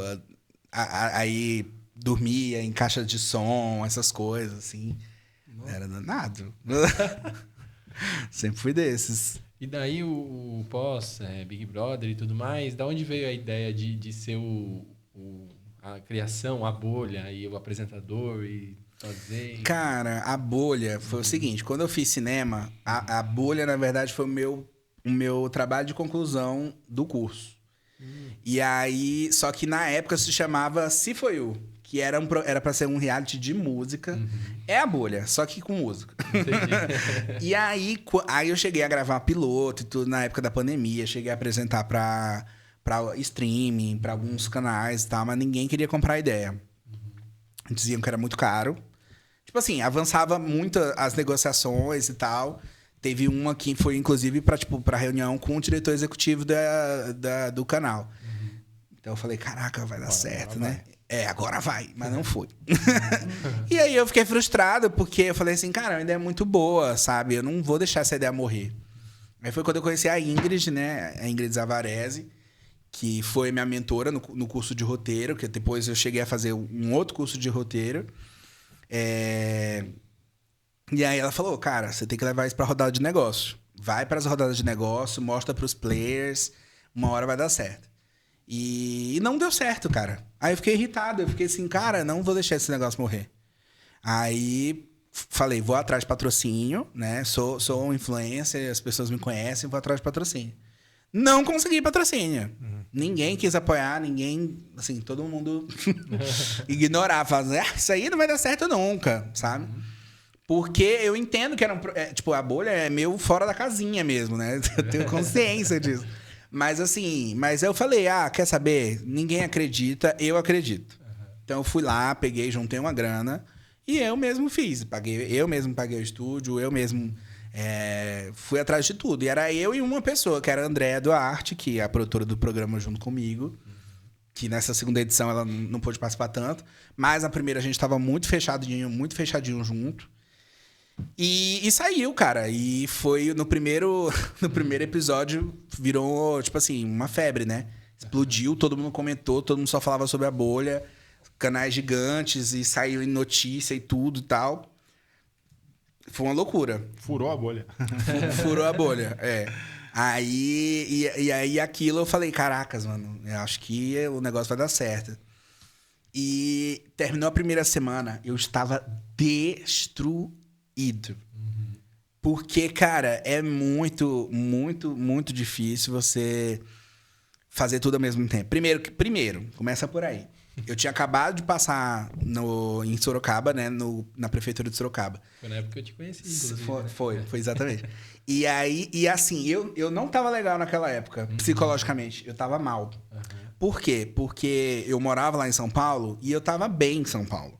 aí dormia em caixa de som, essas coisas, assim. Era danado. Sempre fui desses. E daí o pós, Big Brother e tudo mais, da onde veio a ideia de ser a criação, a bolha e o apresentador e fazer? Cara, a bolha foi o seguinte, quando eu fiz cinema, a bolha, na verdade, foi o meu trabalho de conclusão do curso. E aí, só que na época se chamava Se Foi You, que era pra ser um reality de música. É a bolha, só que com música. E aí eu cheguei a gravar piloto e tudo na época da pandemia. Cheguei a apresentar pra streaming, pra alguns canais e tal, mas ninguém queria comprar a ideia. Diziam que era muito caro. Tipo assim, avançava muito as negociações e tal. Teve uma que foi, inclusive, pra reunião com o diretor executivo do canal. Então eu falei, caraca, vai dar certo, né? Agora vai, mas não foi. E aí eu fiquei frustrado, porque eu falei assim, cara, a ideia é muito boa, sabe? Eu não vou deixar essa ideia morrer. Aí foi quando eu conheci a Ingrid, né? A Ingrid Zavarese, que foi minha mentora no curso de roteiro, que depois eu cheguei a fazer um outro curso de roteiro. E aí ela falou, cara, você tem que levar isso pra rodada de negócio. Vai para as rodadas de negócio, mostra pros players, uma hora vai dar certo. E não deu certo, cara. Aí eu fiquei irritado, eu fiquei assim, cara, não vou deixar esse negócio morrer. Aí falei, vou atrás de patrocínio, né? Sou um influencer, as pessoas me conhecem, vou atrás de patrocínio. Não consegui patrocínio. Ninguém quis apoiar, ninguém, assim, todo mundo ignorava, falando, isso aí não vai dar certo nunca, sabe? Porque eu entendo que era tipo, a bolha é meio fora da casinha mesmo, né? Eu tenho consciência disso. Mas assim, eu falei, quer saber? Ninguém acredita, eu acredito. Então eu fui lá, peguei, juntei uma grana e eu mesmo fiz. Eu mesmo paguei o estúdio, eu mesmo fui atrás de tudo. E era eu e uma pessoa, que era a Andréa Duarte, que é a produtora do programa junto comigo. Que nessa segunda edição ela não pôde participar tanto. Mas na primeira a gente estava muito fechadinho junto. E saiu, cara. E foi no primeiro episódio, virou, tipo assim, uma febre, né? Explodiu, todo mundo comentou, todo mundo só falava sobre a bolha, canais gigantes, e saiu em notícia e tudo e tal. Foi uma loucura. Furou a bolha. Furou a bolha, Aí aquilo eu falei, caracas, mano, eu acho que o negócio vai dar certo. E terminou a primeira semana, eu estava destruído. Porque, cara, é muito, muito, muito difícil você fazer tudo ao mesmo tempo. Primeiro, começa por aí. Eu tinha acabado de passar em Sorocaba, né? Na prefeitura de Sorocaba. Foi na época que eu te conheci, inclusive. Foi exatamente. E aí, assim, eu não tava legal naquela época, psicologicamente. Eu tava mal. Por quê? Porque eu morava lá em São Paulo e eu tava bem em São Paulo.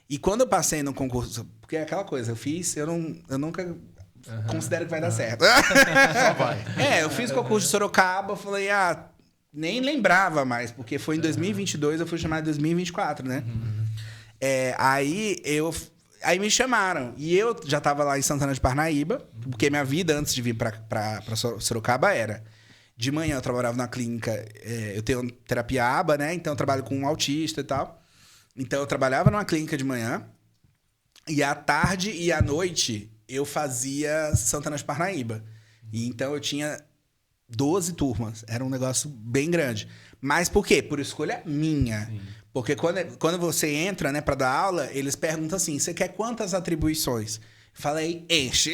E quando eu passei no concurso, porque é aquela coisa, eu nunca considero que vai dar certo. Só vai. Eu fiz concurso de Sorocaba, falei, nem lembrava mais, porque foi em 2022, eu fui chamado em 2024, né? Aí me chamaram. E eu já tava lá em Santana de Parnaíba, porque minha vida antes de vir pra Sorocaba era... De manhã eu trabalhava na clínica, eu tenho terapia ABA, né? Então eu trabalho com um autista e tal. Então eu trabalhava numa clínica de manhã e à tarde e à noite eu fazia Santana de Parnaíba. E então eu tinha 12 turmas, era um negócio bem grande. Mas por quê? Por escolha minha. Sim. Porque quando você entra, né, para dar aula, eles perguntam assim, você quer quantas atribuições? Falei, enche.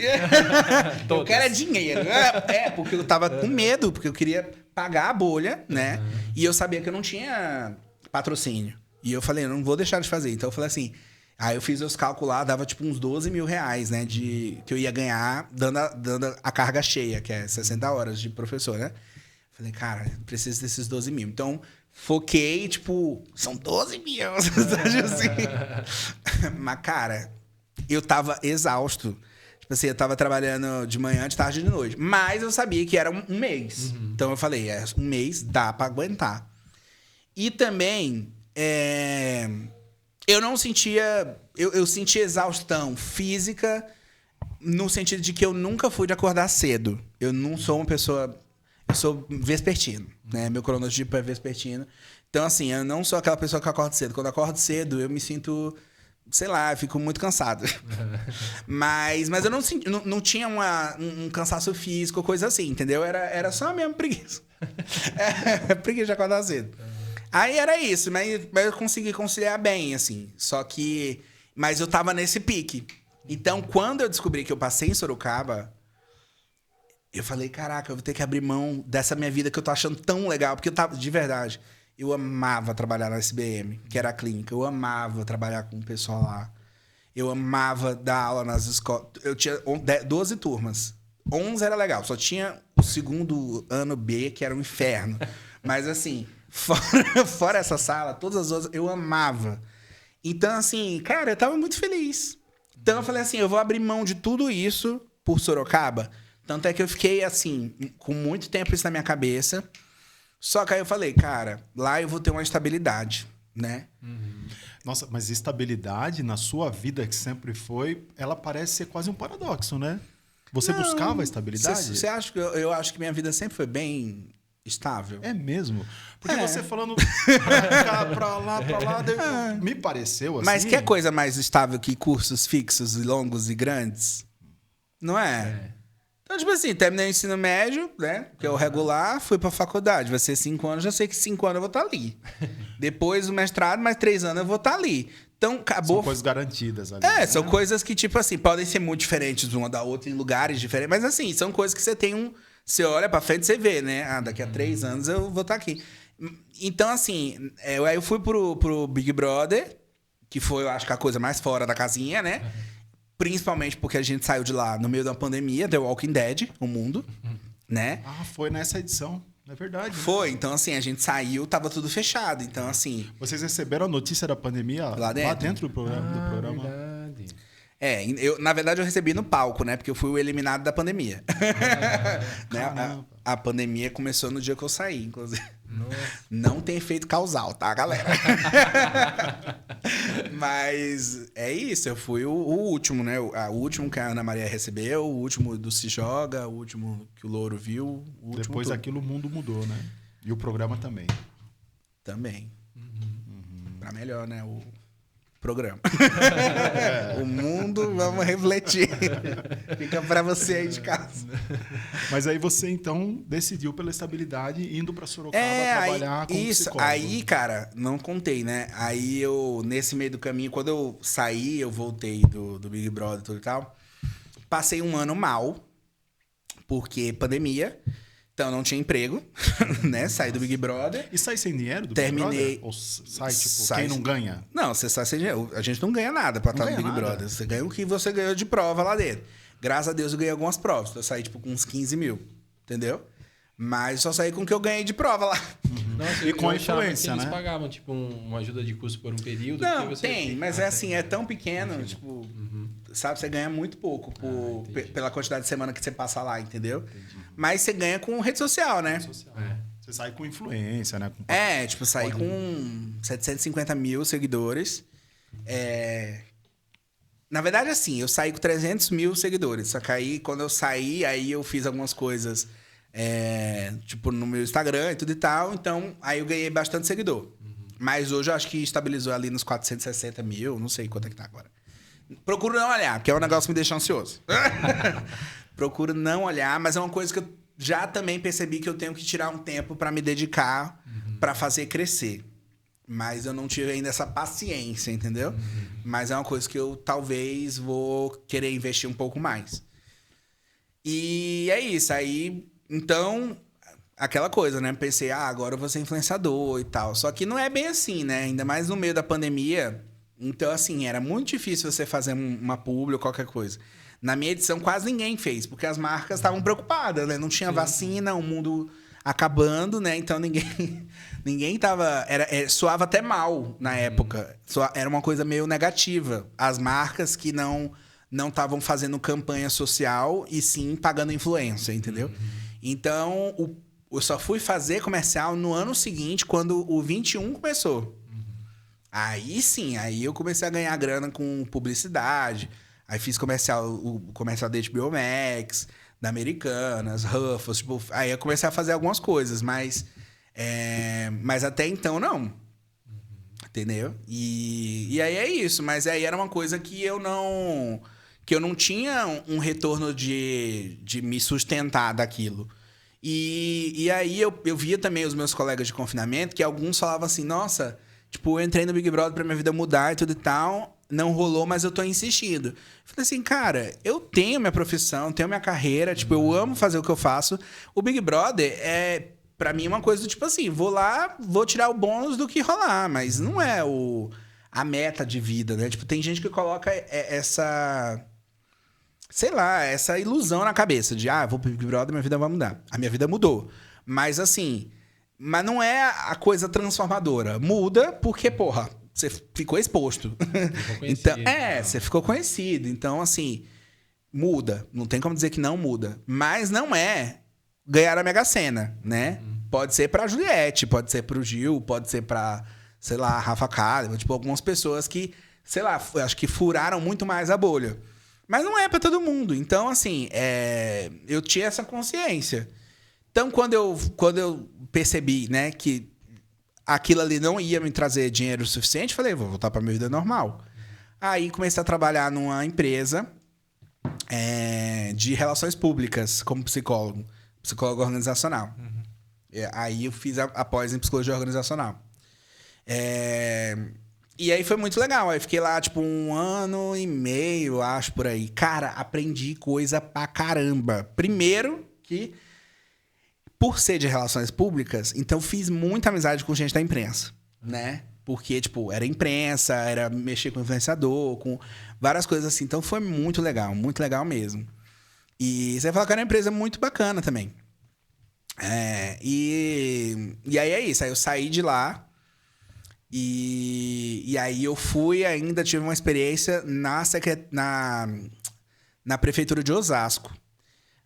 Eu quero é dinheiro. Porque eu tava com medo, porque eu queria pagar a bolha, né? E eu sabia que eu não tinha patrocínio. E eu falei, eu não vou deixar de fazer. Então eu falei assim, aí eu fiz os cálculos lá, dava tipo uns 12 mil reais, né? Que eu ia ganhar dando a carga cheia, que é 60 horas de professor, né? Falei, cara, preciso desses 12 mil. Então, foquei, tipo, são 12 mil. Assim. Mas, cara... Eu tava exausto. Tipo assim, eu tava trabalhando de manhã, de tarde e de noite. Mas eu sabia que era um mês. Então eu falei, um mês dá pra aguentar. E também, eu não sentia... Eu sentia exaustão física no sentido de que eu nunca fui de acordar cedo. Eu não sou uma pessoa... Eu sou vespertino, né? Meu cronotipo é vespertino. Então, assim, eu não sou aquela pessoa que acorda cedo. Quando eu acordo cedo, eu me sinto... Sei lá, eu fico muito cansado. mas eu não tinha um cansaço físico, coisa assim, entendeu? Era só mesmo preguiça. Preguiça de acordar cedo. Aí era isso, mas eu consegui conciliar bem, assim. Só que... Mas eu tava nesse pique. Então, quando eu descobri que eu passei em Sorocaba, eu falei, caraca, eu vou ter que abrir mão dessa minha vida que eu tô achando tão legal. Porque eu tava, de verdade... Eu amava trabalhar na SBM, que era a clínica. Eu amava trabalhar com o pessoal lá. Eu amava dar aula nas escolas. Eu tinha 12 turmas. 11 era legal. Só tinha o segundo ano B, que era um inferno. Mas, assim, fora essa sala, todas as outras, eu amava. Então, assim, cara, eu tava muito feliz. Então, eu falei assim, eu vou abrir mão de tudo isso por Sorocaba. Tanto é que eu fiquei, assim, com muito tempo isso na minha cabeça. Só que aí eu falei, cara, lá eu vou ter uma estabilidade, né? Nossa, mas estabilidade na sua vida, que sempre foi, ela parece ser quase um paradoxo, né? Você buscava a estabilidade? Você acha que eu acho que minha vida sempre foi bem estável? É mesmo? Porque você falando pra cá, pra lá, me pareceu assim... Mas quer coisa mais estável que cursos fixos e longos e grandes? Não é? Então, tipo assim, terminei o ensino médio, né? Que é o regular, fui pra faculdade. Vai ser 5 anos, já sei que 5 anos eu vou estar ali. Depois o mestrado, mais 3 anos eu vou estar ali. Então, acabou... São coisas garantidas ali. Né? São coisas que, tipo assim, podem ser muito diferentes uma da outra, em lugares diferentes. Mas, assim, são coisas que você tem Você olha pra frente e você vê, né? Daqui a 3 anos eu vou estar aqui. Então, assim, aí eu fui pro Big Brother, que foi, eu acho que a coisa mais fora da casinha, né? Principalmente porque a gente saiu de lá no meio da pandemia, The Walking Dead, o mundo, né? Foi nessa edição, é verdade. Foi, então assim, a gente saiu, tava tudo fechado, então assim... Vocês receberam a notícia da pandemia lá dentro do programa? Verdade. Na verdade eu recebi no palco, né? Porque eu fui o eliminado da pandemia. Né? A pandemia começou no dia que eu saí, inclusive. Nossa. Não tem efeito causal, tá, galera? Mas é isso, eu fui o último, né? O último que a Ana Maria recebeu, o último do Se Joga, o último que o Louro viu. O último Depois daquilo o mundo mudou, né? E o programa também. Também. Pra melhor, né? O programa. O mundo, vamos refletir. Fica pra você aí de casa. Mas aí você, então, decidiu pela estabilidade, indo pra Sorocaba trabalhar como psicólogo. Aí, cara, não contei, né? Aí eu, nesse meio do caminho, quando eu saí, eu voltei do Big Brother e tudo e tal, passei um ano mal, porque pandemia. Então, não tinha emprego, né? Saí do Big Brother. E sai sem dinheiro do Terminei- Big Brother? Ou sai, tipo, Sai- quem não ganha? Não, você sai sem dinheiro. A gente não ganha nada pra Não estar no ganha Big nada? Brother. Você ganha o que você ganhou de prova lá dentro. Graças a Deus eu ganhei algumas provas. Então, eu saí, tipo, com uns 15 mil. Entendeu? Mas só saí com o que eu ganhei de prova lá. Nossa, E com a achava influência, que eles né? pagavam, tipo, uma ajuda de custo por um período. Não, porque você... tem, mas é assim, é tão pequeno, tipo, sabe, você ganha muito pouco pela quantidade de semana que você passa lá, entendeu? Mas você ganha com rede social, né? Você sai com influência, né? Com... É, tipo, saí com 750 mil seguidores. Na verdade, assim, eu saí com 300 mil seguidores. Só que aí, quando eu saí, aí eu fiz algumas coisas, tipo, no meu Instagram e tudo e tal. Então, aí eu ganhei bastante seguidor. Mas hoje eu acho que estabilizou ali nos 460 mil. Não sei quanto é que tá agora. Procuro não olhar, porque é um negócio que me deixa ansioso. Procuro não olhar, mas é uma coisa que eu já também percebi que eu tenho que tirar um tempo pra me dedicar pra fazer crescer. Mas eu não tive ainda essa paciência, entendeu? Mas é uma coisa que eu talvez vou querer investir um pouco mais. E é isso. Aí, então, aquela coisa, né? Pensei, agora eu vou ser influenciador e tal. Só que não é bem assim, né? Ainda mais no meio da pandemia. Então, assim, era muito difícil você fazer uma publi ou qualquer coisa. Na minha edição, quase ninguém fez, porque as marcas estavam preocupadas, né? Não tinha vacina, o mundo acabando, né? Então ninguém tava. Soava até mal na época. Era uma coisa meio negativa. As marcas que não estavam fazendo campanha social e sim pagando influência, entendeu? Então, eu só fui fazer comercial no ano seguinte, quando o 21 começou. Aí sim, aí eu comecei a ganhar grana com publicidade. Aí fiz o comercial da HBO Max, da Americanas, Ruffles, tipo, aí eu comecei a fazer algumas coisas, mas até então não. Entendeu? E aí é isso, mas aí era uma coisa que eu não tinha um retorno de me sustentar daquilo. E aí eu via também os meus colegas de confinamento, que alguns falavam assim, nossa, tipo, eu entrei no Big Brother pra minha vida mudar e tudo e tal, não rolou, mas eu tô insistindo. Eu falei assim, cara, eu tenho minha profissão, tenho minha carreira, tipo, eu amo fazer o que eu faço. O Big Brother é, pra mim, uma coisa do tipo assim, vou lá, vou tirar o bônus do que rolar, mas não é a meta de vida, né? Tipo, tem gente que coloca essa... sei lá, essa ilusão na cabeça de, vou pro Big Brother, minha vida vai mudar. A minha vida mudou. Mas assim, mas não é a coisa transformadora. Muda porque, porra, você ficou exposto. Então, você ficou conhecido. Então, assim, muda. Não tem como dizer que não muda. Mas não é ganhar a Mega Sena, né? Pode ser pra Juliette, pode ser pro Gil, pode ser pra, sei lá, Rafa Kalimann, tipo, algumas pessoas que, sei lá, acho que furaram muito mais a bolha. Mas não é pra todo mundo. Então, assim, eu tinha essa consciência. Então, quando eu percebi, né, que aquilo ali não ia me trazer dinheiro suficiente, falei, vou voltar pra minha vida normal. Aí comecei a trabalhar numa empresa de relações públicas como psicólogo organizacional. Aí eu fiz a pós em psicologia organizacional. E aí foi muito legal. Aí fiquei lá, tipo, 1 ano e meio, acho, por aí. Cara, aprendi coisa pra caramba. Primeiro que, por ser de relações públicas, então fiz muita amizade com gente da imprensa, né? Porque, tipo, era imprensa, era mexer com influenciador, com várias coisas assim. Então foi muito legal mesmo. E você fala que era uma empresa muito bacana também. E aí é isso. Aí eu saí de lá. E aí eu tive uma experiência na prefeitura de Osasco.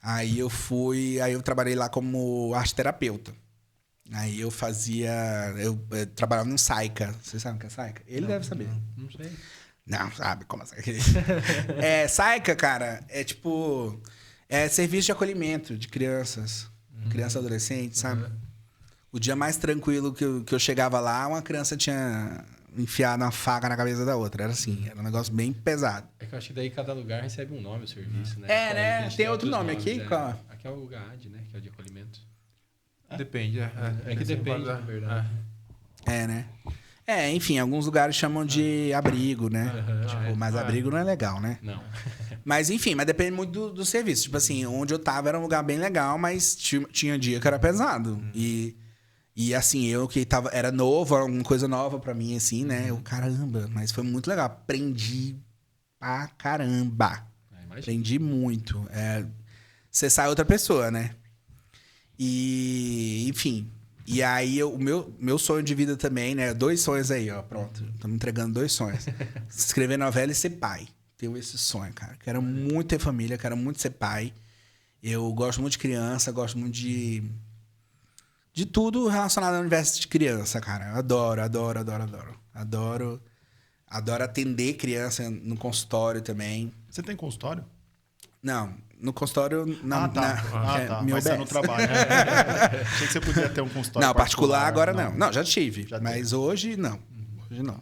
Aí eu trabalhei lá como arte-terapeuta. Aí eu trabalhava no Saica. Vocês sabem o que é Saica? Ele deve saber. Não sei. Não, sabe como assim? Saica, cara, é tipo... serviço de acolhimento de crianças. Criança e adolescente, sabe? O dia mais tranquilo que eu chegava lá, uma criança tinha enfiado uma faca na cabeça da outra. Era assim, era um negócio bem pesado. É que eu acho que daí cada lugar recebe um nome, o serviço, né? Né? Tem outro nome nomes, aqui? Qual? Aqui é o GAD, né? Que é o de acolhimento. Depende. É que depende, na verdade. Né? Enfim, alguns lugares chamam de abrigo, né? Mas abrigo não é legal, né? Não. Mas enfim, mas depende muito do serviço. Tipo assim, onde eu tava era um lugar bem legal, mas tinha dia que era pesado. E assim, eu que tava, era novo, era alguma coisa nova pra mim, assim, né? Eu, caramba, mas foi muito legal. Aprendi pra caramba. Aprendi muito. Você sai outra pessoa, né? E, enfim. E aí, o meu sonho de vida também, né? 2 sonhos aí, ó. Pronto. Estamos entregando 2 sonhos. Escrever novela e ser pai. Tenho esse sonho, cara. Quero muito ter família, quero muito ser pai. Eu gosto muito de criança, gosto muito de tudo relacionado ao universo de criança, cara. Eu adoro. Adoro atender criança no consultório também. Você tem consultório? Não, no consultório não. Tá. Mas você no trabalho. Achei que você podia ter um consultório não, particular agora não. Não, já tive. Mas hoje não. Hoje não.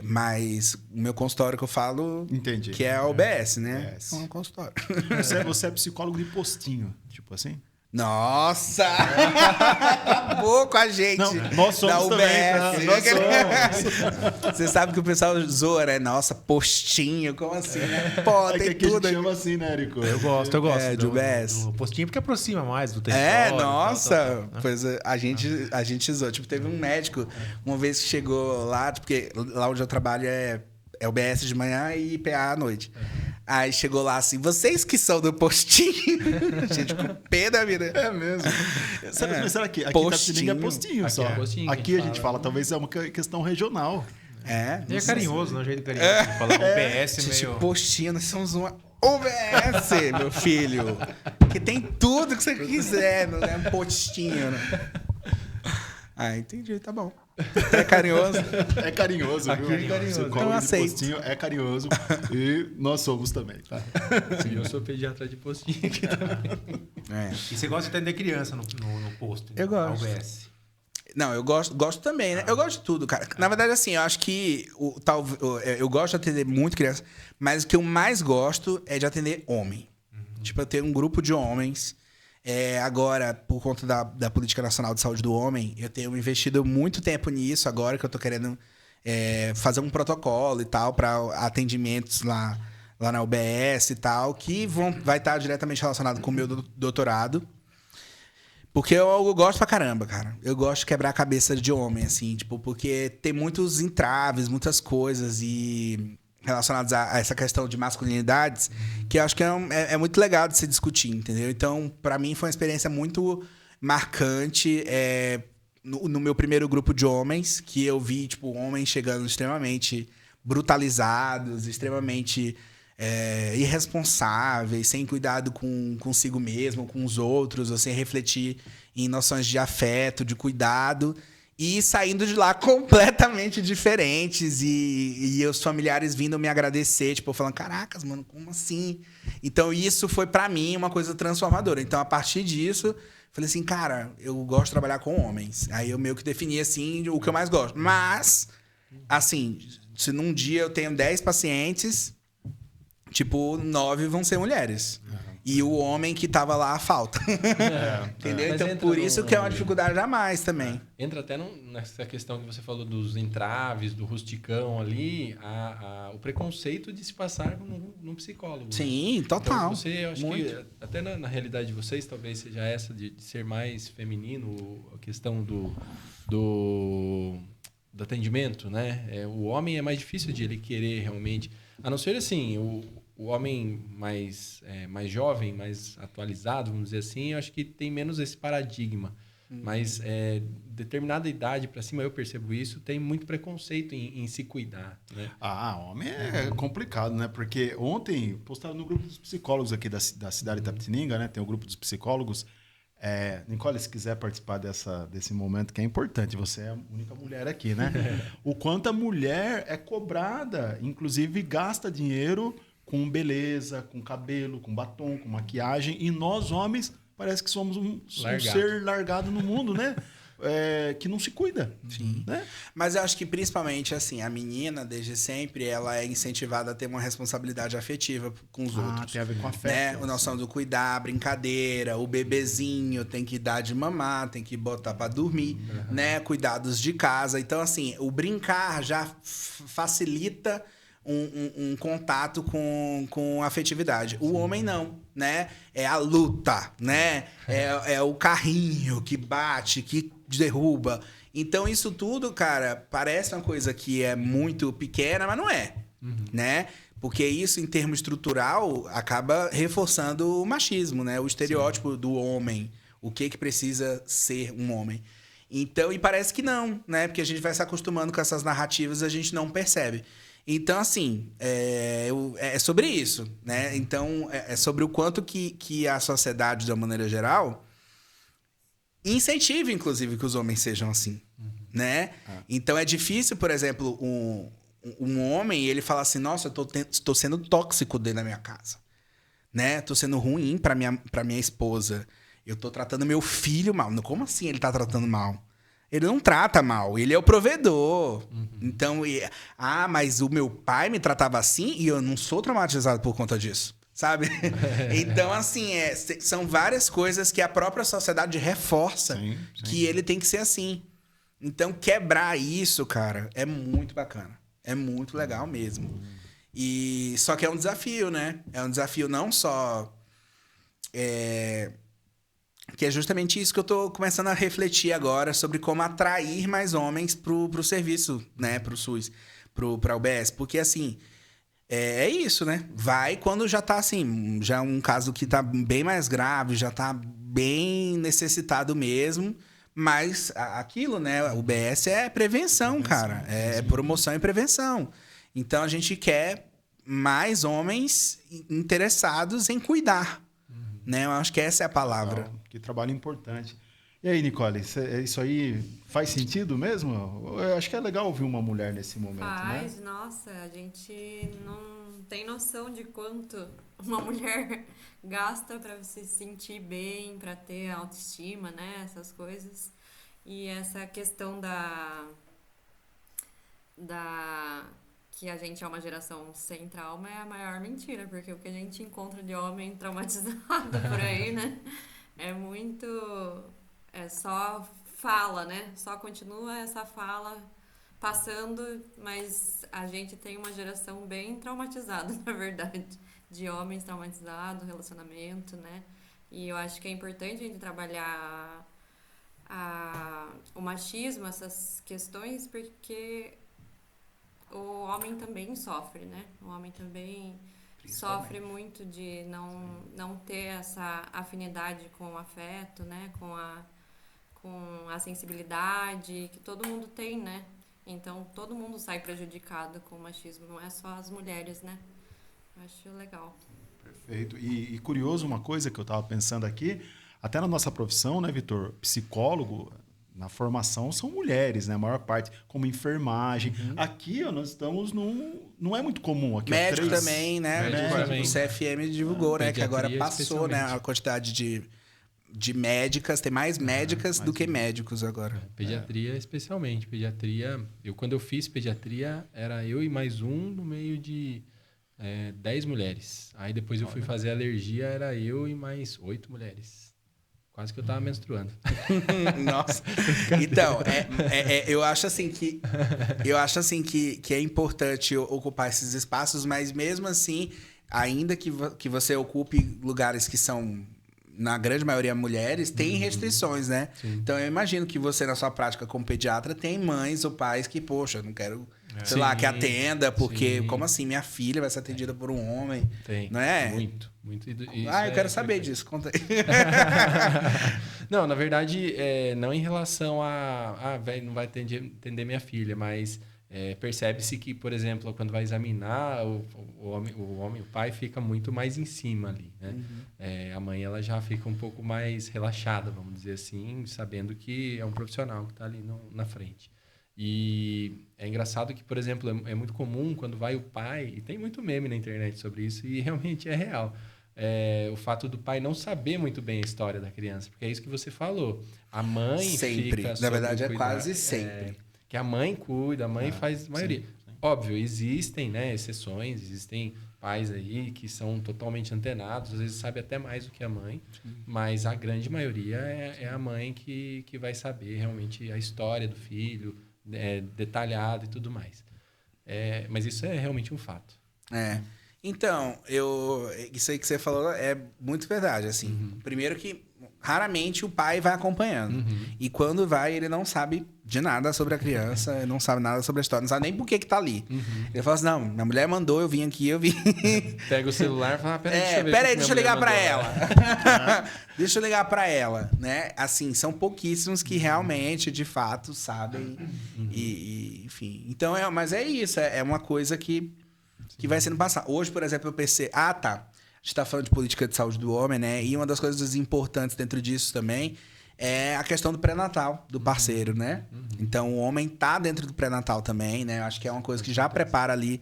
Mas o meu consultório que eu falo, entendi, que é a OBS, né? É um consultório. Você é psicólogo de postinho, tipo assim? Nossa! Acabou com a gente. Não, nós somos também. Nós somos. Você sabe que o pessoal zoa, né? Nossa, postinho, como assim, né? Pô, tem que tudo. A gente chama assim, né, Érico? Eu gosto. De UBS. Do postinho porque aproxima mais do território. Nossa. Tal. Pois a gente zoa. Tipo, teve um médico, uma vez que chegou lá, porque lá onde eu trabalho é UBS de manhã e IPA à noite. Aí chegou lá assim, vocês que são do postinho? Gente, com pé da vida. É mesmo. Será que aqui em Itapetininga é postinho só? Aqui a gente fala, talvez é uma questão regional. E é carinhoso, não é um jeito carinhoso de falar. UBS gente, meio... postinho, nós somos uma UBS, meu filho. Que tem tudo que você quiser, não é um postinho, né? Entendi, tá bom. É carinhoso? É carinhoso, viu? É carinhoso. Então aceito. Postinho é carinhoso e nós somos também, tá? Sim, eu sou pediatra de postinho aqui também. E você gosta de atender criança no posto? Eu gosto. UBS. Não, eu gosto também, né? Eu gosto de tudo, cara. Na verdade, assim, eu acho que eu gosto de atender muito criança, mas o que eu mais gosto é de atender homem. Tipo, eu tenho um grupo de homens. Agora, por conta da Política Nacional de Saúde do Homem, eu tenho investido muito tempo nisso, agora que eu tô querendo fazer um protocolo e tal para atendimentos lá na UBS e tal, que vai estar diretamente relacionado com o meu doutorado. Porque eu gosto pra caramba, cara. Eu gosto de quebrar a cabeça de homem, assim, tipo, porque tem muitos entraves, muitas coisas relacionadas a essa questão de masculinidades, que eu acho que é muito legal de se discutir, entendeu? Então, para mim, foi uma experiência muito marcante no meu primeiro grupo de homens, que eu vi, tipo, homens chegando extremamente brutalizados, extremamente irresponsáveis, sem cuidado consigo mesmo, com os outros, ou sem refletir em noções de afeto, de cuidado, e saindo de lá completamente diferentes e os familiares vindo me agradecer, tipo, falando, caracas, mano, como assim? Então, isso foi, pra mim, uma coisa transformadora. Então, a partir disso, falei assim, cara, eu gosto de trabalhar com homens. Aí eu meio que defini, assim, o que eu mais gosto. Mas, assim, se num dia eu tenho 10 pacientes, tipo, 9 vão ser mulheres. E o homem que tava lá falta. Entendeu? Então, por isso que é uma dificuldade a mais também. Entra até nessa questão que você falou dos entraves, do rusticão ali, o preconceito de se passar num psicólogo. Sim, total. Então, eu acho que até na realidade de vocês, talvez seja essa de ser mais feminino, a questão do atendimento, né? O homem é mais difícil de ele querer realmente... A não ser assim, o homem mais jovem, mais atualizado, vamos dizer assim, eu acho que tem menos esse paradigma. Mas determinada idade para cima, eu percebo isso, tem muito preconceito em se cuidar. Né? Homem é complicado, né? Porque ontem postaram no grupo dos psicólogos aqui da cidade de Itapetininga, né? Tem o grupo dos psicólogos. Nicole, se quiser participar desse momento, que é importante, você é a única mulher aqui, né? O quanto a mulher é cobrada, inclusive gasta dinheiro com beleza, com cabelo, com batom, com maquiagem, e nós, homens, parece que somos um ser largado no mundo, né? que não se cuida. Sim. Né? Mas eu acho que principalmente, assim, a menina, desde sempre, ela é incentivada a ter uma responsabilidade afetiva com os outros. Tem a ver com afeto. Né? A noção do cuidar, brincadeira, o bebezinho tem que dar de mamar, tem que botar pra dormir, né? Cuidados de casa. Então, assim, o brincar já facilita um contato com a afetividade. O homem não, né? É a luta, né? É o carrinho que bate, que derruba. Então, isso tudo, cara, parece uma coisa que é muito pequena, mas não é, né? Porque isso, em termos estrutural, acaba reforçando o machismo, né? O estereótipo do homem. O que precisa ser um homem. Então, e parece que não, né? Porque a gente vai se acostumando com essas narrativas e a gente não percebe. Então, assim, é sobre isso, né? Então, é sobre o quanto que a sociedade, de uma maneira geral, incentiva, inclusive, que os homens sejam assim, né? Então, é difícil, por exemplo, um homem, ele fala assim, nossa, eu tô sendo tóxico dentro da minha casa, né? Tô sendo ruim pra minha esposa. Eu tô tratando meu filho mal. Como assim ele tá tratando mal? Ele não trata mal, ele é o provedor. Então, mas o meu pai me tratava assim e eu não sou traumatizado por conta disso, sabe? Então, assim, são várias coisas que a própria sociedade reforça que ele tem que ser assim. Então, quebrar isso, cara, é muito bacana. É muito legal mesmo. E só que é um desafio, né? É um desafio não só... Que é justamente isso que eu tô começando a refletir agora sobre como atrair mais homens pro serviço, né? Pro SUS, pra UBS. Porque, assim, é isso, né? Vai quando já tá, assim, já um caso que tá bem mais grave, já tá bem necessitado mesmo. Mas aquilo, né? O UBS é prevenção, cara. É promoção e prevenção. Então, a gente quer mais homens interessados em cuidar. Né? Eu acho que essa é a palavra. Legal. Que trabalho importante. E aí, Nicole, isso aí faz sentido mesmo? Eu acho que é legal ouvir uma mulher nesse momento, Faz, né? nossa, a gente não tem noção de quanto uma mulher gasta para se sentir bem, para ter autoestima, né? Essas coisas. E essa questão da que a gente é uma geração sem trauma é a maior mentira, porque o que a gente encontra de homem traumatizado por aí, né? É muito... É só fala, né? Só continua essa fala passando, mas a gente tem uma geração bem traumatizada, na verdade. De homens traumatizados, relacionamento, né? E eu acho que é importante a gente trabalhar o machismo, essas questões, porque... o homem também sofre, né? O homem também sofre muito de não ter essa afinidade com o afeto, né? Com a sensibilidade que todo mundo tem, né? Então, todo mundo sai prejudicado com o machismo, não é só as mulheres, né? Eu acho legal. Perfeito. E curioso uma coisa que eu estava pensando aqui, até na nossa profissão, né, Vitor? Psicólogo... Na formação são mulheres, né? A maior parte, como enfermagem. Aqui, nós estamos não é muito comum. Aqui, Médico também, né? Médico também. O CFM divulgou, né? Que agora Pediatria, passou, né? A quantidade de médicas. Tem mais médicas do que médicos agora. Pediatria, especialmente. Pediatria... Quando eu fiz pediatria, era eu e mais um no meio de 10 mulheres. Aí depois eu fui fazer alergia, era eu e mais 8 mulheres. Quase que eu tava menstruando. Nossa. Então, eu acho assim que é importante ocupar esses espaços, mas mesmo assim, ainda que você ocupe lugares que são, na grande maioria, mulheres, tem restrições, né? Sim. Então, eu imagino que você, na sua prática como pediatra, tem mães ou pais que, poxa, não quero, sei lá, que atenda, porque como assim? Minha filha vai ser atendida por um homem? Tem. Não é? Muito. Eu quero saber disso. Conta aí. Não, na verdade, não em relação velho, não vai atender minha filha, mas percebe-se que, por exemplo, quando vai examinar, o pai fica muito mais em cima ali, né? A mãe, ela já fica um pouco mais relaxada, vamos dizer assim, sabendo que é um profissional que está ali na frente. E é engraçado que, por exemplo, é muito comum quando vai o pai, e tem muito meme na internet sobre isso, e realmente é real. o fato do pai não saber muito bem a história da criança, porque é isso que você falou. A mãe sempre. fica Na verdade, é cuidar, quase sempre. que a mãe cuida, a mãe faz a maioria. sim. Óbvio, existem, né, exceções, existem pais aí que são totalmente antenados, às vezes sabe até mais do que a mãe, mas a grande maioria é a mãe que vai saber realmente a história do filho, detalhado e tudo mais. Mas isso é realmente um fato. Então, isso aí que você falou é muito verdade, assim. Primeiro que raramente o pai vai acompanhando. E quando vai, ele não sabe de nada sobre a criança, ele não sabe nada sobre a história, não sabe nem por que tá ali. Ele fala assim, não, minha mulher mandou, eu vim aqui, eu vim. Pega o celular e fala, peraí, deixa eu ligar pra ela. Deixa eu ligar pra ela, né? Assim, são pouquíssimos que realmente, de fato, sabem. Enfim, então, mas é isso, é uma coisa que vai sendo passada. Hoje, por exemplo, eu pensei, tá, a gente tá falando de política de saúde do homem, né? E uma das coisas importantes dentro disso também é a questão do pré-natal do parceiro, né? Então, o homem tá dentro do pré-natal também, né? Eu acho que é uma coisa que já prepara ali,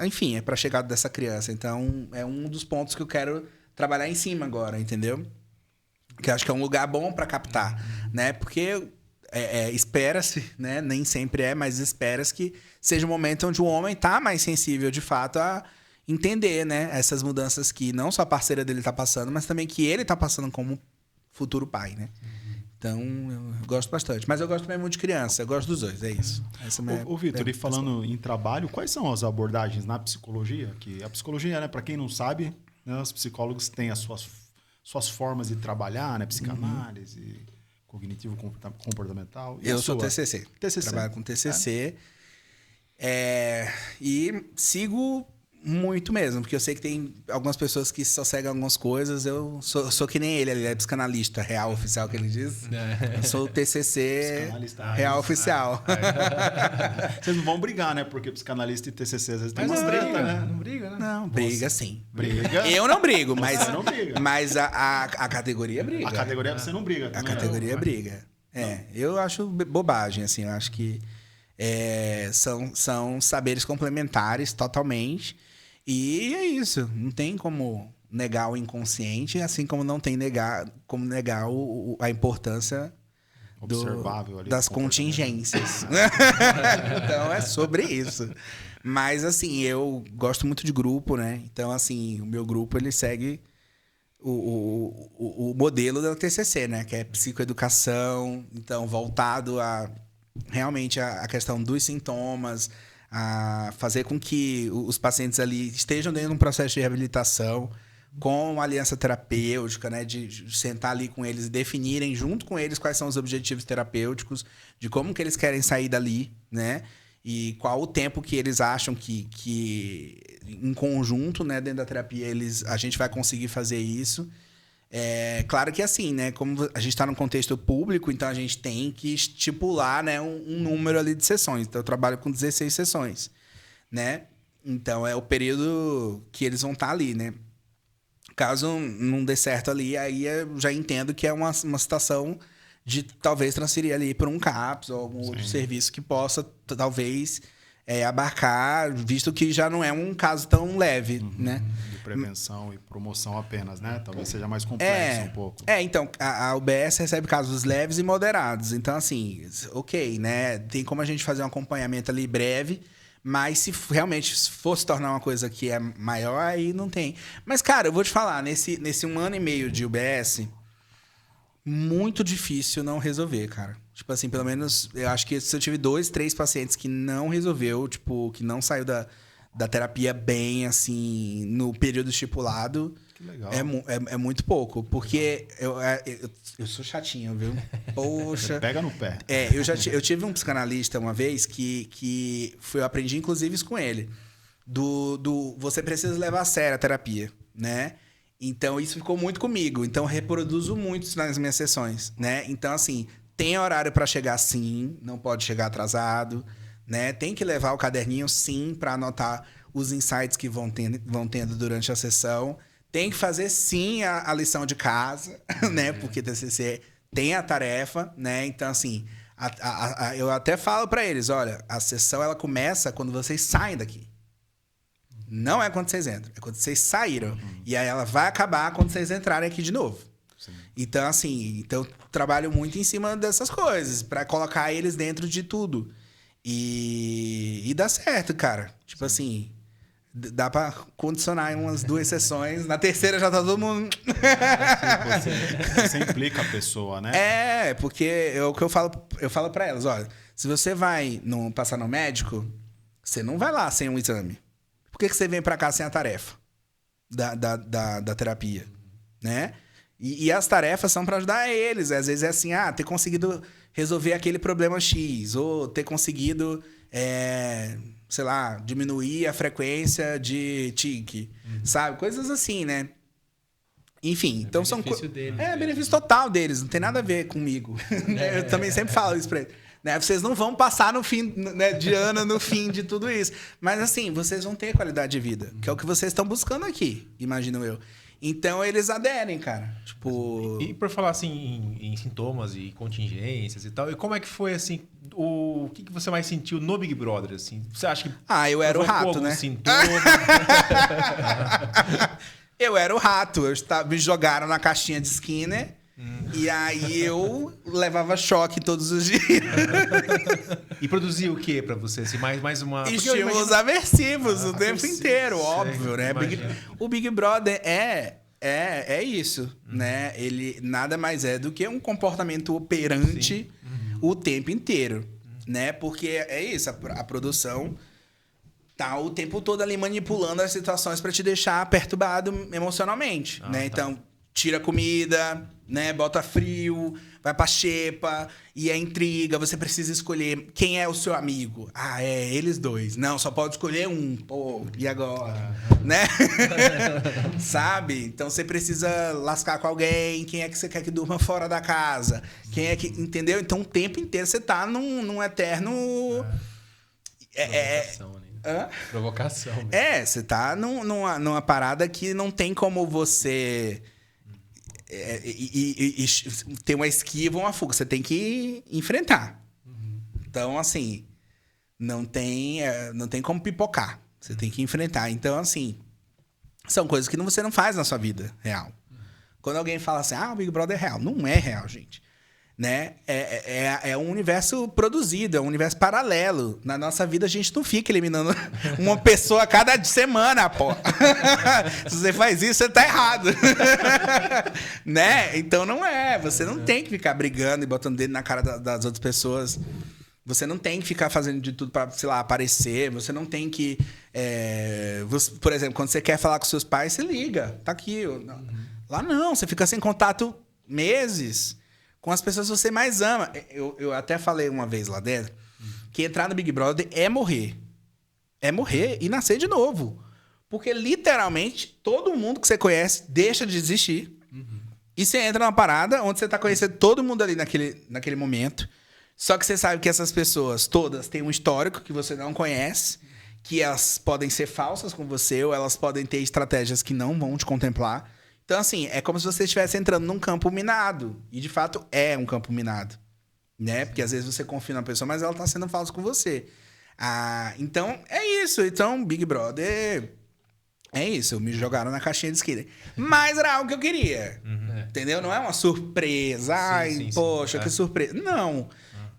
enfim, para a chegada dessa criança. Então, é um dos pontos que eu quero trabalhar em cima agora, entendeu? Que eu acho que é um lugar bom para captar, né? Porque espera-se, né? Nem sempre mas espera-se que seja um momento onde o homem tá mais sensível, de fato, a entender, né? Essas mudanças que não só a parceira dele tá passando, mas também que ele tá passando como futuro pai, né? Então, eu gosto bastante. Mas eu gosto também muito de criança. Eu gosto dos dois, é isso. Ô Vitor, e falando em trabalho, quais são as abordagens na psicologia? Que a psicologia, né, para quem não sabe, né, os psicólogos têm as suas formas de trabalhar, né? Psicanálise, cognitivo comportamental. E eu sou TCC. Trabalho com TCC. E sigo muito mesmo, porque eu sei que tem algumas pessoas que só seguem algumas coisas. Eu sou que nem ele é psicanalista real oficial, que ele diz. Eu sou o TCC real oficial. Vocês não vão brigar, né? Porque psicanalista e TCC às vezes tem umas briga, treta, né? Não briga, né? Não, briga sim. Briga. Eu não brigo, mas, Você não briga. mas a categoria briga. A categoria você não briga. A também, categoria né? briga. Eu acho bobagem, assim. Eu acho que são saberes complementares totalmente. E é isso. Não tem como negar o inconsciente, assim como não tem como negar a importância Observável ali, das contingências. Então, é sobre isso. Mas, assim, eu gosto muito de grupo, né? Então, assim, o meu grupo, ele segue o modelo da TCC, né? Que é psicoeducação, então, voltado realmente a questão dos sintomas, a fazer com que os pacientes ali estejam dentro de um processo de reabilitação com aliança terapêutica, né? De sentar ali com eles e definirem junto com eles quais são os objetivos terapêuticos, de como que eles querem sair dali, né? E qual o tempo que eles acham que em conjunto, né, dentro da terapia, a gente vai conseguir fazer isso. Claro que assim, né? Como a gente está num contexto público, então a gente tem que estipular, né, um número ali de sessões. Então eu trabalho com 16 sessões, né? Então é o período que eles vão estar ali, né? Caso não dê certo ali, aí eu já entendo que é uma situação de talvez transferir ali para um CAPS ou algum outro serviço que possa talvez abarcar, visto que já não é um caso tão leve, né? De prevenção e promoção apenas, né? Talvez seja mais complexo um pouco. Então, a UBS recebe casos leves e moderados. Então, assim, ok, né? Tem como a gente fazer um acompanhamento ali breve, mas se realmente for se tornar uma coisa que é maior, aí não tem. Mas, cara, eu vou te falar, nesse 1 ano e meio de UBS, muito difícil não resolver, cara. Tipo assim, pelo menos, eu acho que se eu tive 2, 3 pacientes que não resolveu, tipo, que não saiu da terapia bem, assim, no período estipulado. Que legal. É muito pouco. Porque eu sou chatinho, viu? Poxa. Pega no pé. Eu tive um psicanalista uma vez que eu aprendi, inclusive, isso com ele. Você precisa levar a sério a terapia, né? Então, isso ficou muito comigo. Então, eu reproduzo muito isso nas minhas sessões, né? Então, assim, tem horário para chegar sim, não pode chegar atrasado, né? Tem que levar o caderninho sim para anotar os insights que vão tendo durante a sessão. Tem que fazer sim a lição de casa, né? Porque TCC tem a tarefa, né? Então, assim, eu até falo para eles, olha, a sessão ela começa quando vocês saem daqui. Não é quando vocês entram, é quando vocês saíram. E aí ela vai acabar quando vocês entrarem aqui de novo. Então, assim, eu trabalho muito em cima dessas coisas, pra colocar eles dentro de tudo. E dá certo, cara. Tipo assim, dá pra condicionar em umas 2 sessões. Na terceira já tá todo mundo... Você implica a pessoa, né? É, porque é o que eu falo pra elas, olha, se você vai passar no médico, você não vai lá sem um exame. Por que você vem pra cá sem a tarefa da terapia, né? E as tarefas são pra ajudar eles. Às vezes é assim, ter conseguido resolver aquele problema X, ou ter conseguido, sei lá, diminuir a frequência de tique, sabe? Coisas assim, né? Enfim, então são benefício deles benefício total deles, não tem nada a ver comigo. Eu também sempre falo isso pra eles. Né? Vocês não vão passar no fim, né, de ano, no fim de tudo isso. Mas assim, vocês vão ter qualidade de vida, que é o que vocês estão buscando aqui, imagino eu. Então eles aderem, cara. Tipo... E por falar assim em sintomas e contingências e tal, e como é que foi assim, o que você mais sentiu no Big Brother assim? Você acha que eu era o rato, né? Eu era o rato, me jogaram na caixinha de Skinner. E aí eu levava choque todos os dias. E produzia o que pra você? Assim, mais uma... Estímulos aversivos o tempo inteiro, óbvio, né? O Big Brother é isso, né? Ele nada mais é do que um comportamento operante o tempo inteiro, né? Porque é isso, a produção tá o tempo todo ali manipulando as situações pra te deixar perturbado emocionalmente, né? Então, tira comida, né? Bota frio, vai pra xepa, e é intriga, você precisa escolher quem é o seu amigo. É eles dois. Não, só pode escolher um. Pô, e agora? Né? Sabe? Então você precisa lascar com alguém, quem é que você quer que durma fora da casa? Quem é que... Entendeu? Então o tempo inteiro você tá num eterno... Provocação, né? Provocação. Mesmo. Você tá numa parada que não tem como você... E ter uma esquiva ou uma fuga. Você tem que enfrentar. Então, assim, não tem como pipocar. Você tem que enfrentar. Então, assim, são coisas que você não faz na sua vida real. Quando alguém fala assim, o Big Brother é real. Não é real, gente. Né? É um universo produzido, é um universo paralelo. Na nossa vida, a gente não fica eliminando uma pessoa a cada semana, pô. Se você faz isso, você tá errado. Né? Então não é. Você não tem que ficar brigando e botando dedo na cara das outras pessoas. Você não tem que ficar fazendo de tudo pra, sei lá, aparecer. Você não tem que... por exemplo, quando você quer falar com seus pais, você liga. Tá aqui. Lá não. Você fica sem contato meses com as pessoas que você mais ama. Eu até falei uma vez lá dentro que entrar no Big Brother é morrer. É morrer e nascer de novo. Porque, literalmente, todo mundo que você conhece deixa de existir. E você entra numa parada onde você tá conhecendo todo mundo ali naquele momento. Só que você sabe que essas pessoas todas têm um histórico que você não conhece, que elas podem ser falsas com você ou elas podem ter estratégias que não vão te contemplar. Então, assim, é como se você estivesse entrando num campo minado. E, de fato, é um campo minado. Né? Porque, às vezes, você confia na pessoa, mas ela tá sendo falsa com você. Então, é isso. Então, Big Brother... É isso. Me jogaram na caixinha de esquina. Mas era algo que eu queria. Entendeu? Não é uma surpresa. Poxa, que surpresa. Não.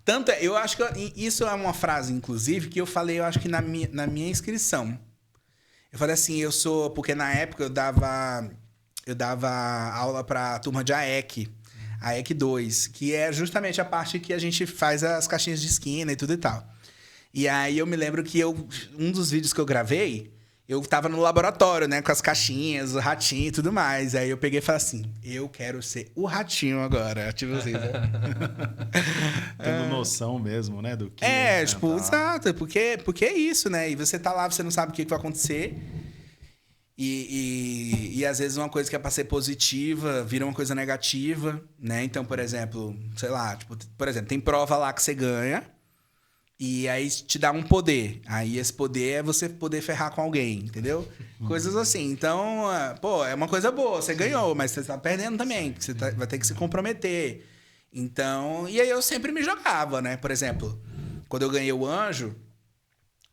Tanto é... Eu acho que... Isso é uma frase, inclusive, que eu falei, eu acho que na minha inscrição. Eu falei assim, eu sou... Porque, na época, eu dava aula para a turma de AEC, AEC 2, que é justamente a parte que a gente faz as caixinhas de esquina e tudo e tal. E aí eu me lembro que um dos vídeos que eu gravei, eu tava no laboratório, né, com as caixinhas, o ratinho e tudo mais. Aí eu peguei e falei assim, eu quero ser o ratinho agora. Tipo assim, né? Tendo noção mesmo, né, do que... tipo, exato, porque é isso, né? E você tá lá, você não sabe o que vai acontecer... E às vezes uma coisa que é pra ser positiva vira uma coisa negativa, né? Então, por exemplo, sei lá, tem prova lá que você ganha e aí te dá um poder. Aí esse poder é você poder ferrar com alguém, entendeu? Coisas assim. Então, é uma coisa boa, você ganhou, mas você tá perdendo também, você vai ter que se comprometer. Então, e aí eu sempre me jogava, né? Por exemplo, quando eu ganhei o anjo,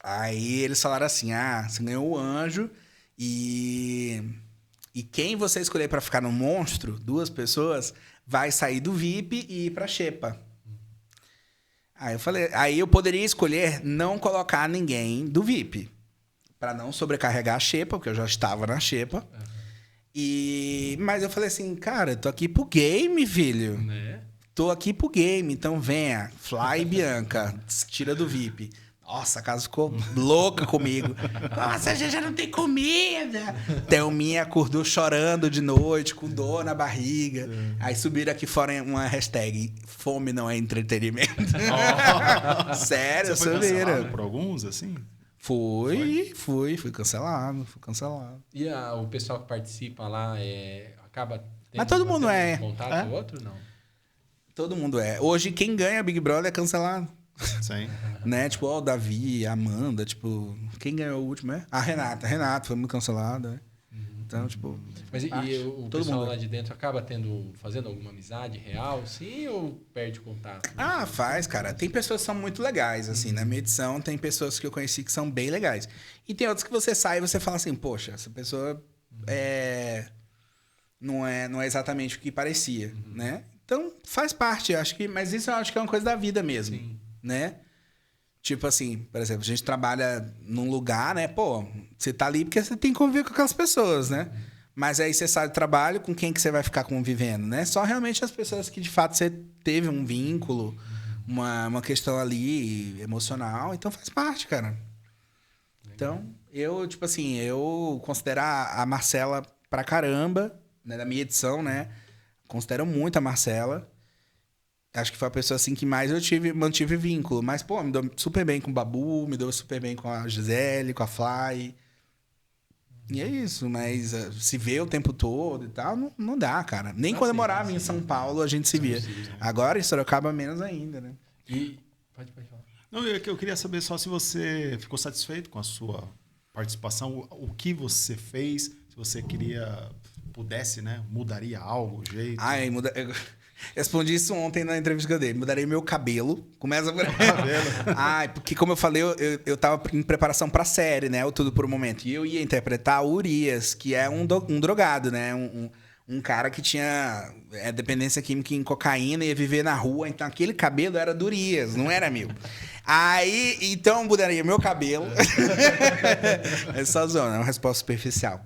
Aí eles falaram assim, você ganhou o anjo e quem você escolher pra ficar no monstro, 2 pessoas, vai sair do VIP e ir pra xepa. Aí eu poderia escolher não colocar ninguém do VIP, pra não sobrecarregar a xepa, porque eu já estava na xepa. Mas eu falei assim, cara, eu tô aqui pro game, filho. Né? Tô aqui pro game, então venha. Fly e Bianca, tira do VIP. Nossa, a casa ficou louca comigo. Nossa, a gente já não tem comida. Thelminha acordou chorando de noite, com dor na barriga. Aí subiram aqui fora uma hashtag, fome não é entretenimento. Sério, Você foi cancelado subiram. por alguns, assim? Fui cancelado. E o pessoal que participa lá acaba tendo Mas todo mundo bastante é. contato com o outro, não? Todo mundo é. Hoje, quem ganha Big Brother é cancelado. Sim. Né? Tipo, o Davi, a Amanda, tipo... Quem ganhou o último, é? A Renata. A Renata foi muito cancelada. Então, tipo... Mas e o Todo pessoal mundo. lá de dentro acaba fazendo alguma amizade real, sim, ou perde contato? Faz, cara. Tem pessoas que são muito legais, assim. Na minha edição, tem pessoas que eu conheci que são bem legais. E tem outras que você sai e você fala assim, poxa, essa pessoa não é exatamente o que parecia, né? Então, faz parte, acho que... Mas isso eu acho que é uma coisa da vida mesmo, Sim. né? Tipo assim, por exemplo, a gente trabalha num lugar, né? Pô, você tá ali porque você tem que conviver com aquelas pessoas, né? Mas aí você sai do trabalho, com quem que você vai ficar convivendo, né? Só realmente as pessoas que, de fato, você teve um vínculo, uma questão ali emocional. Então, faz parte, cara. Então, eu considero a Marcela pra caramba, né? Da minha edição, né? Considero muito a Marcela. Acho que foi a pessoa assim que mais eu mantive vínculo. Mas, pô, me dou super bem com o Babu, me dou super bem com a Gisele, com a Fly. E é isso, mas se vê o tempo todo e tal, não dá, cara. Nem quando eu morava em São Paulo a gente se via. Agora em Sorocaba menos ainda, né? E... Pode falar. Não, eu queria saber só se você ficou satisfeito com a sua participação, o que você fez, se você pudesse, né, mudaria algo, o jeito. Eu respondi isso ontem na entrevista que eu dei. Mudaria meu cabelo. Começa por aí. Porque como eu falei, eu tava em preparação pra série, né? O Tudo por um Momento. E eu ia interpretar o Urias, que é um drogado, né? Um cara que tinha dependência química em cocaína e ia viver na rua. Então aquele cabelo era do Urias, não era meu. Aí, então eu mudaria meu cabelo. É só zona, é uma resposta superficial.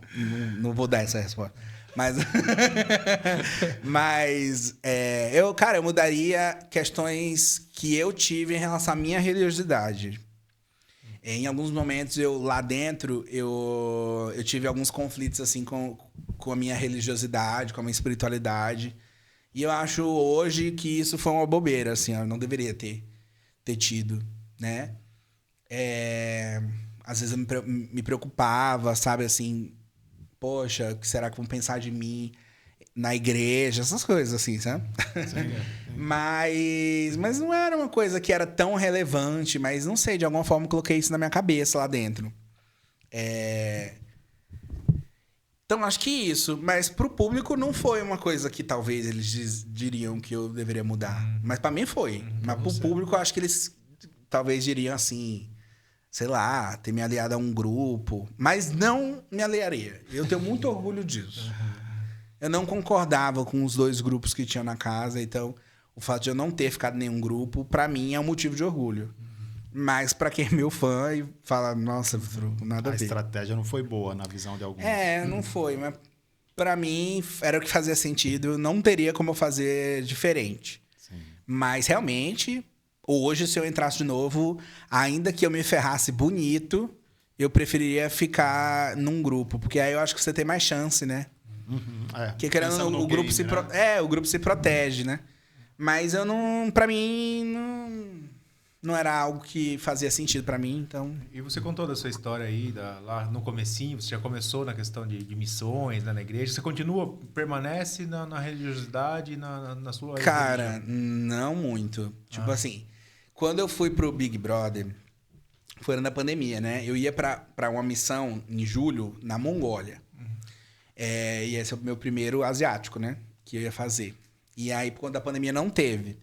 Não vou dar essa resposta. Mas eu mudaria questões que eu tive em relação à minha religiosidade. Em alguns momentos, lá dentro, eu tive alguns conflitos assim com a minha religiosidade, com a minha espiritualidade. E eu acho hoje que isso foi uma bobeira, assim, eu não deveria ter tido, né? Às vezes eu me preocupava, sabe, assim... Poxa, o que será que vão pensar de mim na igreja? Essas coisas assim, sabe? Sim. Mas não era uma coisa que era tão relevante, mas não sei, de alguma forma eu coloquei isso na minha cabeça lá dentro. Então, acho que isso. Mas pro público não foi uma coisa que talvez eles diriam que eu deveria mudar. Mas pra mim foi. Mas pro público eu acho que eles talvez diriam assim... Sei lá, ter me aliado a um grupo. Mas não me aliaria. Eu tenho muito orgulho disso. Eu não concordava com os 2 grupos que tinham na casa. Então, o fato de eu não ter ficado em nenhum grupo, pra mim, é um motivo de orgulho. Mas pra quem é meu fã e fala, nossa, nada a ver. A estratégia não foi boa na visão de alguns. Não foi. Mas pra mim, era o que fazia sentido. Não teria como eu fazer diferente. Sim. Mas, realmente... Hoje, se eu entrasse de novo, ainda que eu me ferrasse bonito, eu preferiria ficar num grupo. Porque aí eu acho que você tem mais chance, né? Porque querendo ou não, o grupo o grupo se protege, né? Mas eu não... Pra mim, não era algo que fazia sentido pra mim, então... E você contou da sua história aí, lá no comecinho, você já começou na questão de missões, né, na igreja. Você permanece na religiosidade, na sua... Cara, religião? não muito. Tipo assim... Quando eu fui pro Big Brother, foi ano da pandemia, né? Eu ia pra uma missão em julho na Mongólia. E esse é o meu primeiro asiático, né? Que eu ia fazer. E aí, quando a pandemia não teve.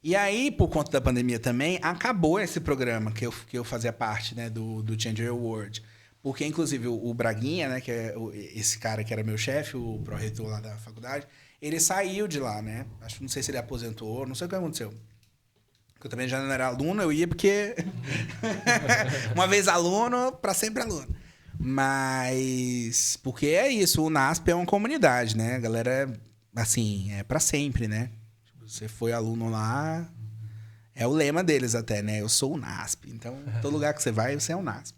E aí, por conta da pandemia também, acabou esse programa que eu fazia parte, né, do Change Your World. Porque, inclusive, o Braguinha, né, que é esse cara que era meu chefe, o pró-reitor lá da faculdade, ele saiu de lá, né? Não sei se ele aposentou, não sei o que aconteceu. Porque eu também já não era aluno, eu ia porque... uma vez aluno, para sempre aluno. Mas... porque é isso, o NASP é uma comunidade, né? A galera, assim, é para sempre, né? Você foi aluno lá, é o lema deles até, né? Eu sou o NASP. Então, todo lugar que você vai, você é o NASP.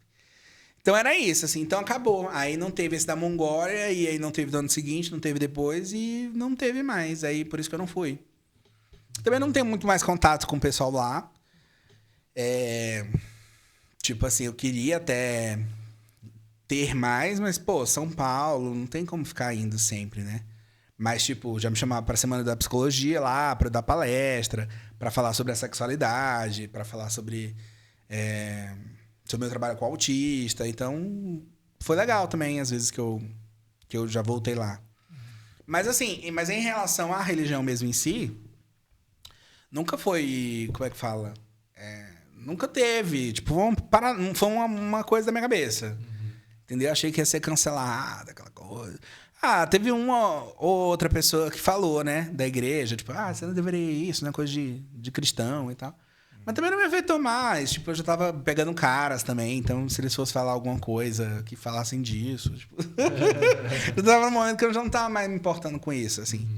Então, era isso, assim. Então, acabou. Aí não teve esse da Mongólia, e aí não teve do ano seguinte, não teve depois, e não teve mais. Aí, por isso que eu não fui. Também não tenho muito mais contato com o pessoal lá. Tipo assim, eu queria até ter mais, mas, pô, São Paulo, não tem como ficar indo sempre, né? Mas, tipo, já me chamavam para a Semana da Psicologia lá, para dar palestra, para falar sobre a sexualidade, para falar sobre o meu trabalho com autista. Então, foi legal também, às vezes, que eu já voltei lá. Mas, assim, mas em relação à religião mesmo em si, nunca foi... como é que fala? Nunca teve. Tipo, não foi uma coisa da minha cabeça. Entendeu? Achei que ia ser cancelada, aquela coisa... teve uma ou outra pessoa que falou, né, da igreja, tipo, você não deveria ir, isso não é coisa de cristão e tal. Mas também não me afetou mais, tipo, eu já tava pegando caras também, então se eles fossem falar alguma coisa que falassem disso, tipo... eu tava num momento que eu já não tava mais me importando com isso, assim.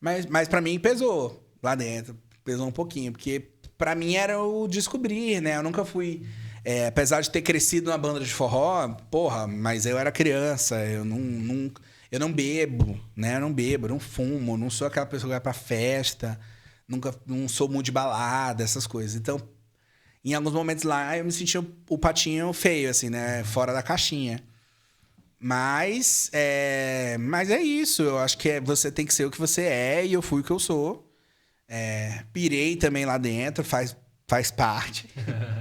Mas pra mim pesou lá dentro, pesou um pouquinho, porque pra mim era o descobrir, né, eu nunca fui... apesar de ter crescido na banda de forró, porra, mas eu era criança, eu não bebo, né? Eu não bebo, eu não fumo, não sou aquela pessoa que vai pra festa, não sou muito de balada, essas coisas. Então, em alguns momentos lá, eu me sentia o patinho feio, assim, né? Fora da caixinha. Mas é isso, eu acho que você tem que ser o que você é, e eu fui o que eu sou. Pirei também lá dentro, faz parte,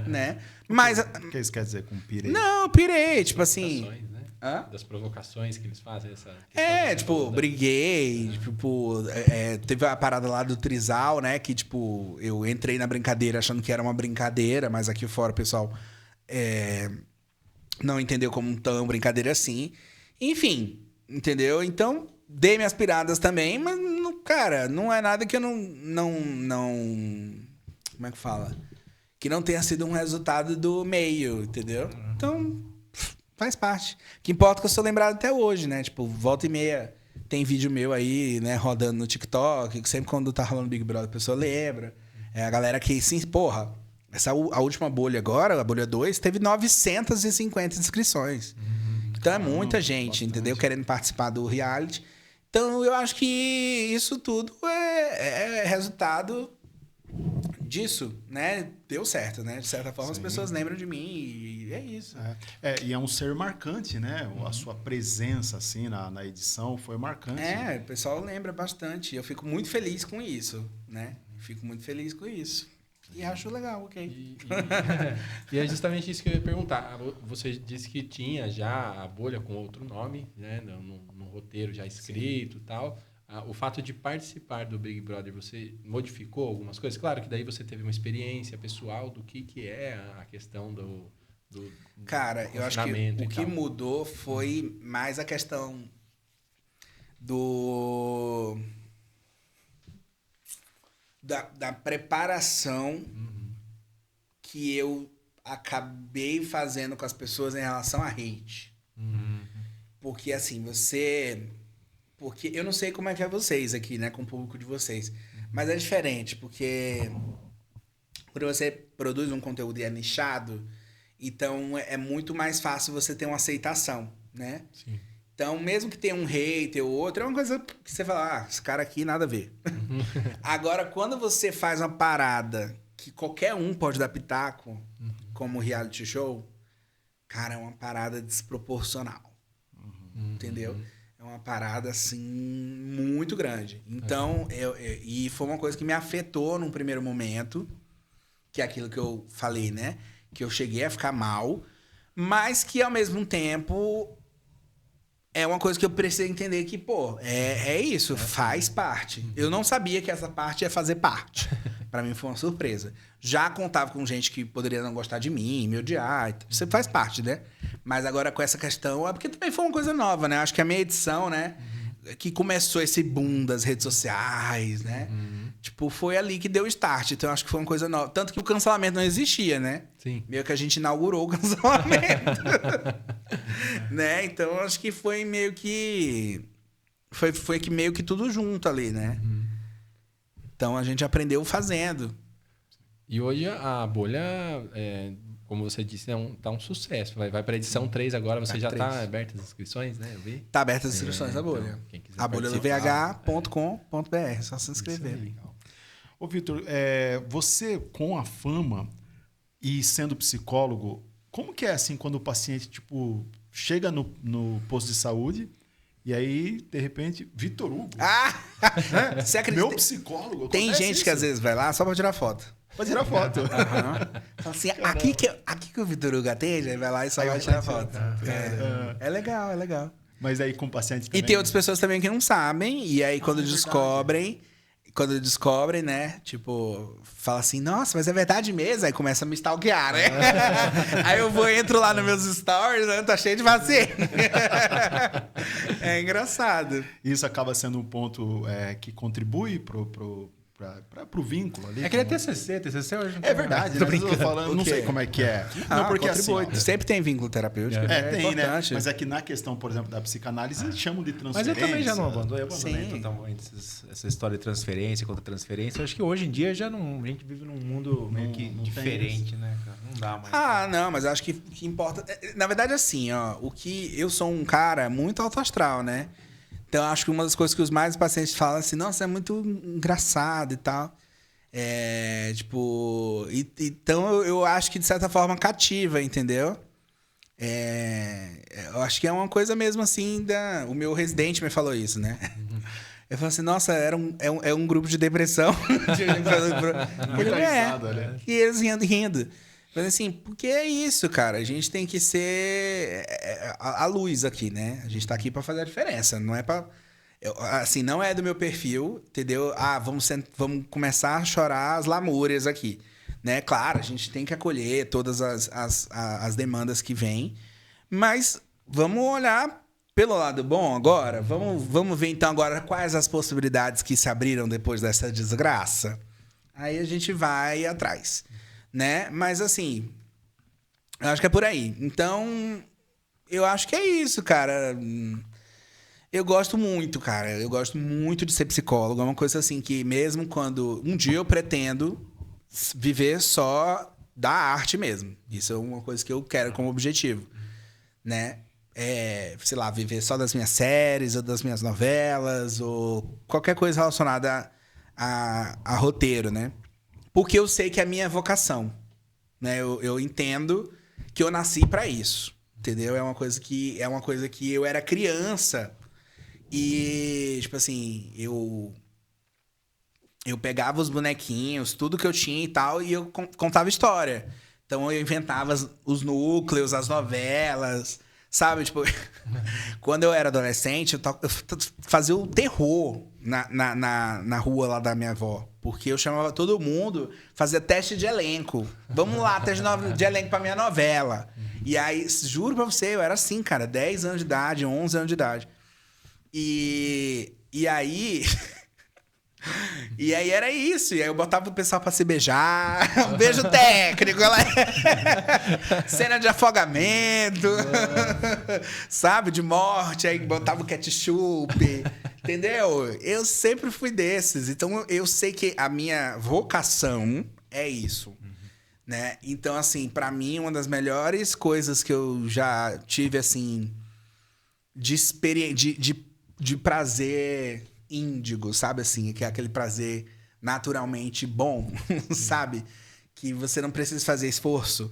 né? Mas... o que isso quer dizer com pirei? Não, pirei, tipo assim... né? Das provocações que eles fazem. Tipo, briguei, tipo... teve a parada lá do Trisal, né? Que, tipo, eu entrei na brincadeira achando que era uma brincadeira, mas aqui fora o pessoal não entendeu como tão brincadeira assim. Enfim, entendeu? Então, dei minhas piradas também, mas, cara, não é nada que eu não... como é que fala? Que não tenha sido um resultado do meio, entendeu? Então, faz parte. O que importa é que eu sou lembrado até hoje, né? Tipo, volta e meia tem vídeo meu aí, né, rodando no TikTok, que sempre quando tá rolando Big Brother a pessoa lembra. A galera que, sim, porra, a última bolha agora, a bolha 2, teve 950 inscrições. Então é muita gente, entendeu? Querendo participar do reality. Então eu acho que isso tudo é resultado disso, né? Deu certo, né? De certa forma, as pessoas lembram de mim e é isso. E é um ser marcante, né? A sua presença, assim, na edição foi marcante. O pessoal lembra bastante. Eu fico muito feliz com isso, né? Fico muito feliz com isso. E acho legal, ok. E é justamente isso que eu ia perguntar. Você disse que tinha já a bolha com outro nome, né? No roteiro já escrito e tal. O fato de participar do Big Brother, você modificou algumas coisas? Claro que daí você teve uma experiência pessoal do que é a questão do Cara, eu acho que o que mudou foi mais a questão da preparação que eu acabei fazendo com as pessoas em relação a hate. Porque, assim, porque eu não sei como é que é vocês aqui, né? Com o público de vocês. Mas é diferente, porque quando você produz um conteúdo e é nichado, então é muito mais fácil você ter uma aceitação, né? Sim. Então, mesmo que tenha um hater ou outro, é uma coisa que você fala, esse cara aqui nada a ver. Agora, quando você faz uma parada que qualquer um pode dar pitaco, como reality show, cara, é uma parada desproporcional. Entendeu? É uma parada, assim, muito grande. Então, e foi uma coisa que me afetou num primeiro momento, que é aquilo que eu falei, né? Que eu cheguei a ficar mal, mas que, ao mesmo tempo, é uma coisa que eu preciso entender que, pô, é isso, faz parte. Eu não sabia que essa parte ia fazer parte. Pra mim foi uma surpresa. Já contava com gente que poderia não gostar de mim, me odiar. Você faz parte, né? Mas agora com essa questão... É porque também foi uma coisa nova, né? Acho que a minha edição, né? Que começou esse boom das redes sociais, né? Tipo, foi ali que deu o start. Então, acho que foi uma coisa nova. Tanto que o cancelamento não existia, né? Sim. Meio que a gente inaugurou o cancelamento. Né? Então, acho que foi meio que... Foi que meio que tudo junto ali, né? Então, a gente aprendeu fazendo. E hoje a bolha, como você disse, tá um sucesso. Vai para edição 3 agora. Você já está aberto as inscrições, né? Eu vi. Tá aberta as inscrições da bolha. Então, quem quiser A bolha do vh.com.br. É só se inscrever. Ô, Vitor, você com a fama e sendo psicólogo, como que é assim quando o paciente tipo chega no posto de saúde e aí, de repente, Vitor Hugo, Né? Você acredita? meu psicólogo? Tem acontece gente isso? que às vezes vai lá só pra tirar foto. Pra tirar foto. Fala assim, aqui que o Vitor Hugo atende, aí vai lá e só vai tirar foto. É legal, é legal. Mas aí com o paciente também... E tem outras pessoas também que não sabem, e aí quando descobrem, né? Tipo, fala assim, nossa, mas é verdade mesmo? Aí começa a me stalkear, né? Aí entro lá nos meus stories, né? Tá cheio de paciente. É engraçado. Isso acaba sendo um ponto que contribui pro vínculo ali. É que ele é TCC hoje não É verdade, né? Às vezes eu tô falando, não quê? sei como é que é. Não, porque assim... contribui. Sempre tem vínculo terapêutico. tem, né? Importante. Mas é que na questão, por exemplo, da psicanálise, eles chamam de Mas transferência. eu também já não abandonei. Eu abandonei Sim. totalmente essa história de transferência contra transferência. Eu acho que hoje em dia já não, a gente vive num mundo meio que não tem diferente, né, cara? Não dá mais. Não, mas acho que importa... Na verdade, assim, ó, eu sou um cara muito alto astral, né? Então, acho que uma das coisas que os mais pacientes falam assim, nossa, é muito engraçado e tal. Então eu acho que de certa forma cativa, entendeu? Eu acho que é uma coisa mesmo assim o meu residente me falou isso, né? Eu falei assim, nossa, é um grupo de depressão. Ele e eles rindo. Eu falei assim, porque é isso, cara. A gente tem que ser a luz aqui, né? A gente tá aqui pra fazer a diferença, não é pra... assim, não é do meu perfil, entendeu? Vamos começar a chorar as lamúrias aqui, né? Claro, a gente tem que acolher todas as demandas que vêm, mas vamos olhar pelo lado bom agora. Vamos ver então agora quais as possibilidades que se abriram depois dessa desgraça. Aí a gente vai atrás, né? Mas assim, eu acho que é por aí. Então, eu acho que é isso, cara. Eu gosto muito, cara. Eu gosto muito de ser psicólogo. É uma coisa assim que mesmo quando... Um dia eu pretendo viver só da arte mesmo. Isso é uma coisa que eu quero como objetivo, né? Sei lá, viver só das minhas séries, ou das minhas novelas, ou qualquer coisa relacionada a roteiro, né? Porque eu sei que é a minha vocação, né? Eu entendo que eu nasci pra isso, entendeu? É uma coisa que eu era criança... E, tipo assim, eu pegava os bonequinhos, tudo que eu tinha e tal, e eu contava história. Então, eu inventava os núcleos, as novelas, sabe? Tipo, quando eu era adolescente, eu fazia o terror na rua lá da minha avó. Porque eu chamava todo mundo, fazia teste de elenco. Vamos lá, teste de elenco pra minha novela. E aí, juro pra você, eu era assim, cara, 10 anos de idade, 11 anos de idade. E aí... E aí era isso. E aí eu botava o pessoal pra se beijar. Um beijo técnico. Cena de afogamento. Sabe? De morte. Aí botava o ketchup. Entendeu? Eu sempre fui desses. Então eu sei que a minha vocação é isso. Né? Então, assim, pra mim, uma das melhores coisas que eu já tive, assim... De prazer índigo, sabe assim? Que é aquele prazer naturalmente bom, sabe? Que você não precisa fazer esforço.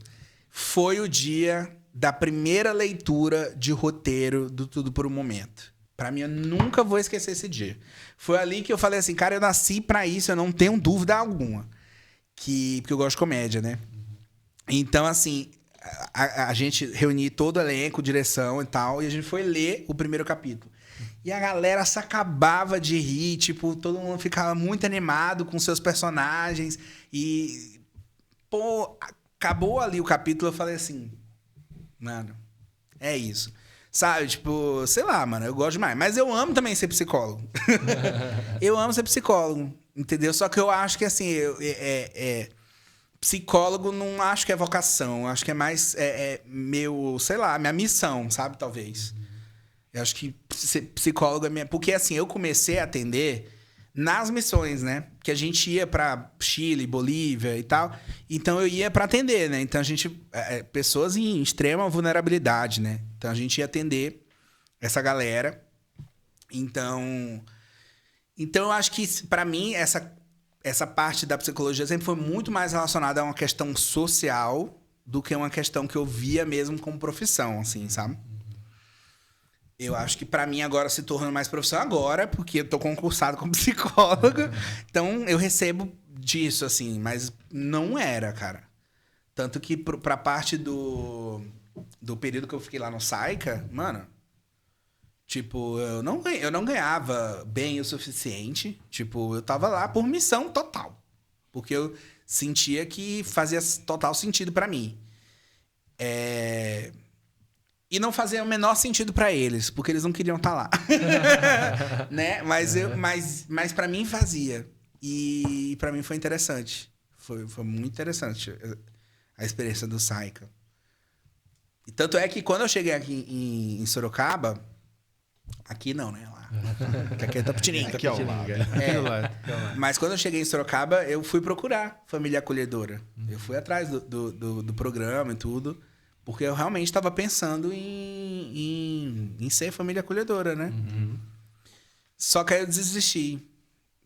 Foi o dia da primeira leitura de roteiro do Tudo por um Momento. Pra mim, eu nunca vou esquecer esse dia. Foi ali que eu falei assim, cara, eu nasci pra isso, eu não tenho dúvida alguma. Porque eu gosto de comédia, né? Então, assim... a gente reunir todo o elenco, direção e tal, e a gente foi ler o primeiro capítulo. E a galera se acabava de rir, tipo, todo mundo ficava muito animado com seus personagens. E, pô, acabou ali o capítulo, eu falei assim, mano, é isso. Sabe, tipo, sei lá, mano, eu gosto demais. Mas eu amo também ser psicólogo. Eu amo ser psicólogo, entendeu? Só que eu acho que, assim, psicólogo não acho que é vocação. Acho que é mais meu, sei lá, minha missão, sabe? Talvez. Eu acho que ser psicólogo é minha... Porque, assim, eu comecei a atender nas missões, né? Que a gente ia pra Chile, Bolívia e tal. Então, eu ia pra atender, né? Então, a gente... pessoas em extrema vulnerabilidade, né? Então, a gente ia atender essa galera. Então, eu acho que, pra mim, essa parte da psicologia sempre foi muito mais relacionada a uma questão social do que uma questão que eu via mesmo como profissão, assim, sabe? Eu acho que pra mim agora se torna mais profissão agora, porque eu tô concursado como psicólogo. Então eu recebo disso, assim, mas não era, cara. Tanto que pra parte do período que eu fiquei lá no Saica, mano, tipo, eu não ganhava bem o suficiente. Tipo, eu tava lá por missão total. Porque eu sentia que fazia total sentido pra mim. E não fazia o menor sentido pra eles, porque eles não queriam estar lá. Né? Mas para mim fazia. E pra mim foi interessante. Foi muito interessante a experiência do Saica. E tanto é que quando eu cheguei aqui em Sorocaba... Aqui não, né? Lá. Aqui é Tapetininga. Aqui ao lado. Mas quando eu cheguei em Sorocaba, eu fui procurar família acolhedora. Eu fui atrás do programa e tudo. Porque eu realmente estava pensando em ser família acolhedora, né? Só que aí eu desisti.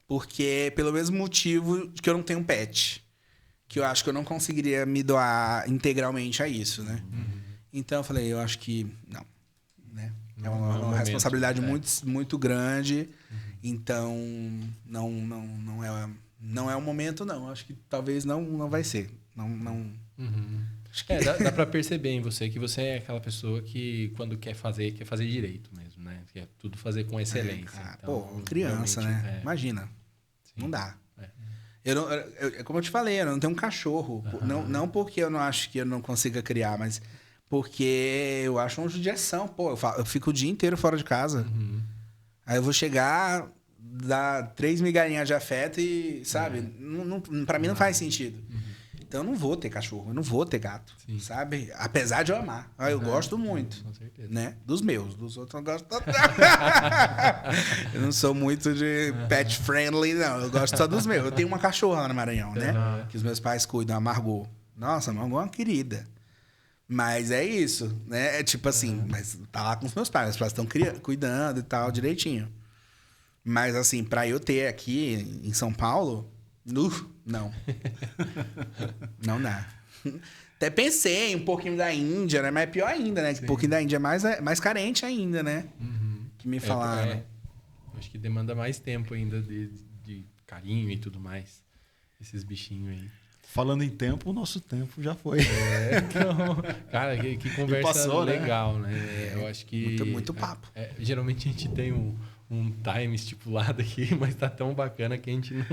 Porque pelo mesmo motivo que eu não tenho pet. Que eu acho que eu não conseguiria me doar integralmente a isso, né? Então eu falei, eu acho que não. Né? É uma responsabilidade muito grande. Então não é o momento, não. Acho que talvez não vai ser. Não. Dá pra perceber em você que você é aquela pessoa que, quando quer fazer direito mesmo, né? Quer tudo fazer com excelência. Cara, então, pô, criança, né? Imagina. Sim. Não dá. Como eu te falei, eu não tenho um cachorro. Não porque eu não acho que eu não consiga criar, mas porque eu acho uma judiação. Pô, eu fico o dia inteiro fora de casa. Aí eu vou chegar, dar 3 migalhinhas de afeto e, sabe? Pra mim não faz sentido. Então eu não vou ter cachorro, eu não vou ter gato, sabe? Apesar de eu amar. Eu gosto muito, com certeza. Né? Dos meus, dos outros eu gosto. Eu não sou muito de pet friendly, não. Eu gosto só dos meus. Eu tenho uma cachorra lá no Maranhão, né? Que os meus pais cuidam, a Margot. Nossa, a Margot é uma querida. Mas é isso, né? É tipo assim, mas tá lá com os meus pais. Meus pais estão cuidando e tal, direitinho. Mas assim, pra eu ter aqui em São Paulo... Não. Não dá. Até pensei um pouquinho da Índia, né? Mas é pior ainda, né? Um pouquinho da Índia é mais carente ainda, né? Que me falaram. Acho que demanda mais tempo ainda de carinho e tudo mais. Esses bichinhos aí. Falando em tempo, o nosso tempo já foi. Então, cara, que conversa passou, legal, né? Eu acho que... Muito papo. Geralmente a gente tem um time estipulado aqui, mas tá tão bacana que a gente não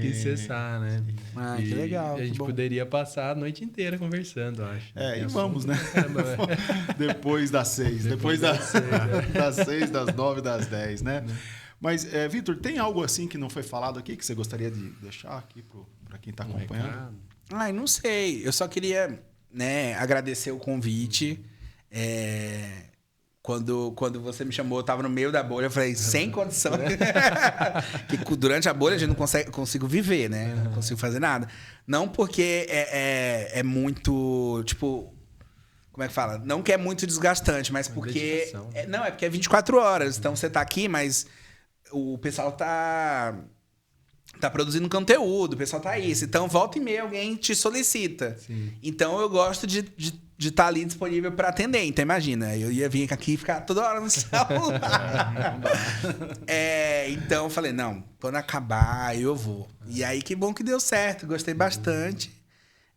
quis cessar, né? Que legal. A gente poderia passar a noite inteira conversando, eu acho. E vamos, né? Depois das 6. Depois das 6, das 9, das 10, né? Mas, Vitor, tem algo assim que não foi falado aqui que você gostaria de deixar aqui para quem está acompanhando? Não sei. Eu só queria, né, agradecer o convite. Quando você me chamou, eu estava no meio da bolha. Eu falei, sem condição. Que durante a bolha a gente não consigo viver, né? Não consigo fazer nada. Não porque é muito, tipo... Como é que fala? Não que é muito desgastante, mas porque... é porque é 24 horas. Então você tá aqui, mas o pessoal tá produzindo conteúdo, o pessoal tá isso. Então, volta e meia, alguém te solicita. Sim. Então, eu gosto de estar ali disponível para atender. Então, imagina, eu ia vir aqui e ficar toda hora no celular. Então, eu falei, não, quando acabar, eu vou. E aí, que bom que deu certo. Gostei bastante.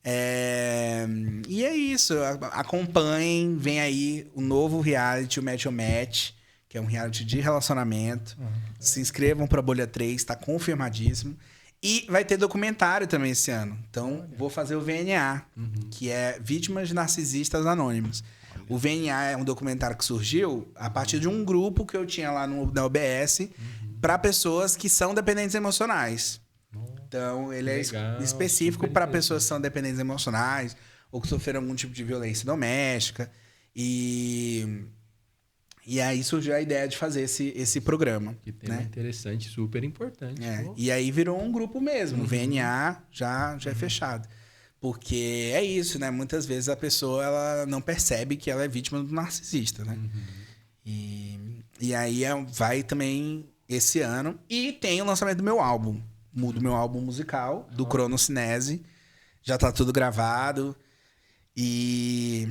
E é isso. Acompanhem, vem aí o novo reality, o Match on Match, que é um reality de relacionamento. Se inscrevam para Bolha 3, tá confirmadíssimo. E vai ter documentário também esse ano. Então, vou fazer o VNA, que é Vítimas Narcisistas Anônimos. O VNA é um documentário que surgiu a partir de um grupo que eu tinha lá na UBS para pessoas que são dependentes emocionais. Então, ele Legal, é específico para pessoas que são dependentes emocionais ou que sofreram algum tipo de violência doméstica. E aí surgiu a ideia de fazer esse programa. Que tema né? interessante, super importante. Pô. E aí virou um grupo mesmo. O VNA já é fechado. Porque é isso, né? Muitas vezes a pessoa ela não percebe que ela é vítima do narcisista, né? E aí vai também esse ano. E tem o lançamento do meu álbum. Do meu álbum musical, do Cronocinese. Já tá tudo gravado. E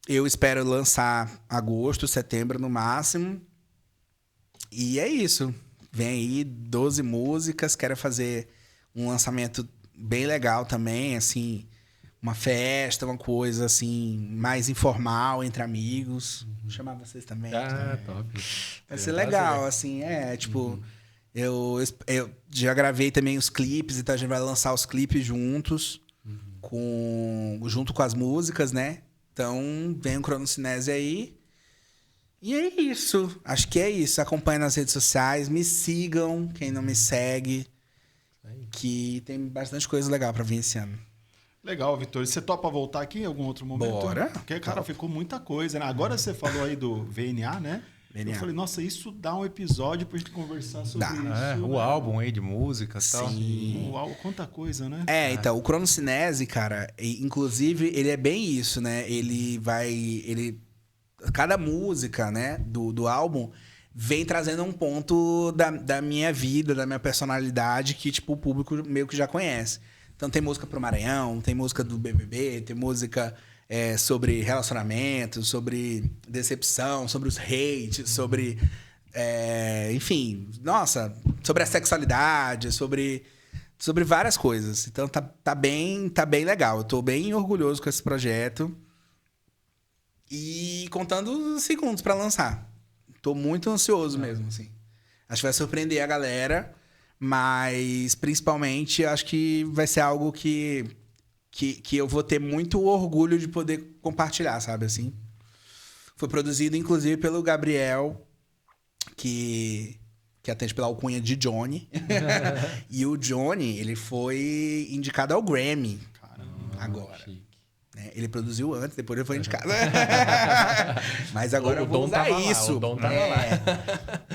eu espero lançar agosto, setembro no máximo. E é isso. Vem aí 12 músicas. Quero fazer um lançamento bem legal também, assim, uma festa, uma coisa assim, mais informal entre amigos. Vou chamar vocês também. Top. Vai ser legal, assim, tipo, eu já gravei também os clipes, então a gente vai lançar os clipes juntos, junto com as músicas, né? Então, vem o Cronocinese aí. E é isso. Acho que é isso. Acompanhem nas redes sociais, me sigam, quem não me segue. Que tem bastante coisa legal pra vir esse ano. Legal, Vitor. Você topa voltar aqui em algum outro momento? Bora. Porque, cara, ficou muita coisa, né? Agora você falou aí do VNA, né? VNA. Eu falei, nossa, isso dá um episódio pra gente conversar sobre isso. O álbum aí de músicas e tal. Sim. Uau, quanta coisa, né? Então, o Cronocinese, cara, inclusive, ele é bem isso, né? Cada música, né, do álbum vem trazendo um ponto da minha vida, da minha personalidade, que, tipo, o público meio que já conhece. Então, tem música pro Maranhão, tem música do BBB, tem música sobre relacionamento, sobre decepção, sobre os hates, sobre... enfim, nossa, sobre a sexualidade, sobre várias coisas. Então, tá bem legal. Eu tô bem orgulhoso com esse projeto. E contando os segundos pra lançar. Tô muito ansioso mesmo, assim. Acho que vai surpreender a galera, mas principalmente acho que vai ser algo que eu vou ter muito orgulho de poder compartilhar, sabe assim? Foi produzido, inclusive, pelo Gabriel, que atende pela alcunha de Johnny. E o Johnny, ele foi indicado ao Grammy. Caramba, agora. Chique. Ele produziu antes, depois ele foi indicado. Mas agora eu vou usar isso. O Dom tava lá.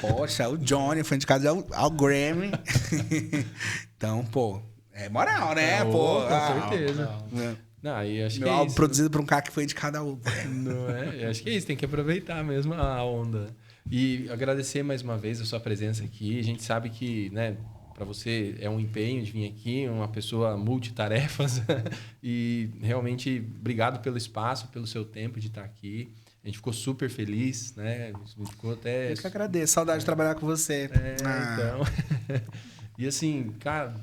Poxa, o Johnny foi indicado ao Grammy. Então, pô, é moral, né? Com certeza. Não, e acho Meu que álbum isso, produzido por um cara que foi indicado ao Grammy. não é? Eu acho que é isso, tem que aproveitar mesmo a onda. E agradecer mais uma vez a sua presença aqui. A gente sabe que, né, para você é um empenho de vir aqui, uma pessoa multitarefas. E realmente, obrigado pelo espaço, pelo seu tempo de estar aqui. A gente ficou super feliz, né? A gente ficou até... Eu que agradeço, saudade de trabalhar com você. Então... E assim, cara,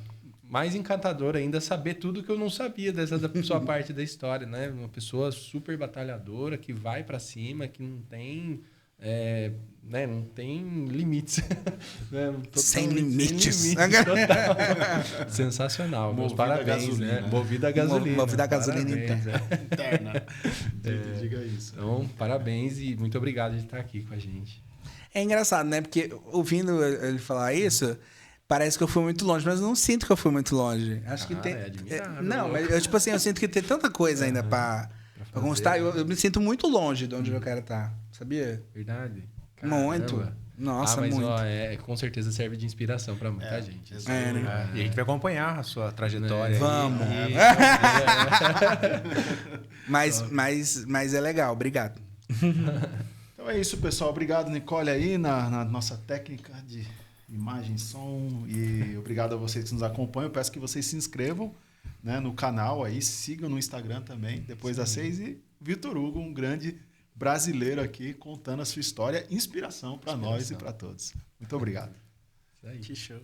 mais encantador ainda saber tudo que eu não sabia da sua parte da história, né? Uma pessoa super batalhadora, que vai para cima, que não tem... né? Não tem limites. Né? Sem limites. Total. Sensacional. Meus parabéns. Gasolina, né? Movida a gasolina. Movida a gasolina interna. Diga isso. Então, parabéns e muito obrigado de estar aqui com a gente. É engraçado, né? Porque ouvindo ele falar isso, parece que eu fui muito longe, mas eu não sinto que eu fui muito longe. Acho que tem. É admirável. Não, mas eu, tipo assim, eu sinto que tem tanta coisa ainda pra constar. Eu me sinto muito longe de onde eu quero estar. Sabia? Verdade? Muito. Caramba. Nossa, mas muito. Ó, com certeza serve de inspiração para muita gente. Isso. Né? E a gente vai acompanhar a sua trajetória. Vamos. Aí. Mas é legal, obrigado. Então é isso, pessoal. Obrigado, Nicole, aí na nossa técnica de imagem e som. E obrigado a vocês que nos acompanham. Eu peço que vocês se inscrevam, né, no canal aí, sigam no Instagram também, depois das 6. E Vitor Hugo, um grande brasileiro aqui, contando a sua história, inspiração para nós e para todos. Muito obrigado. Isso aí. Que show.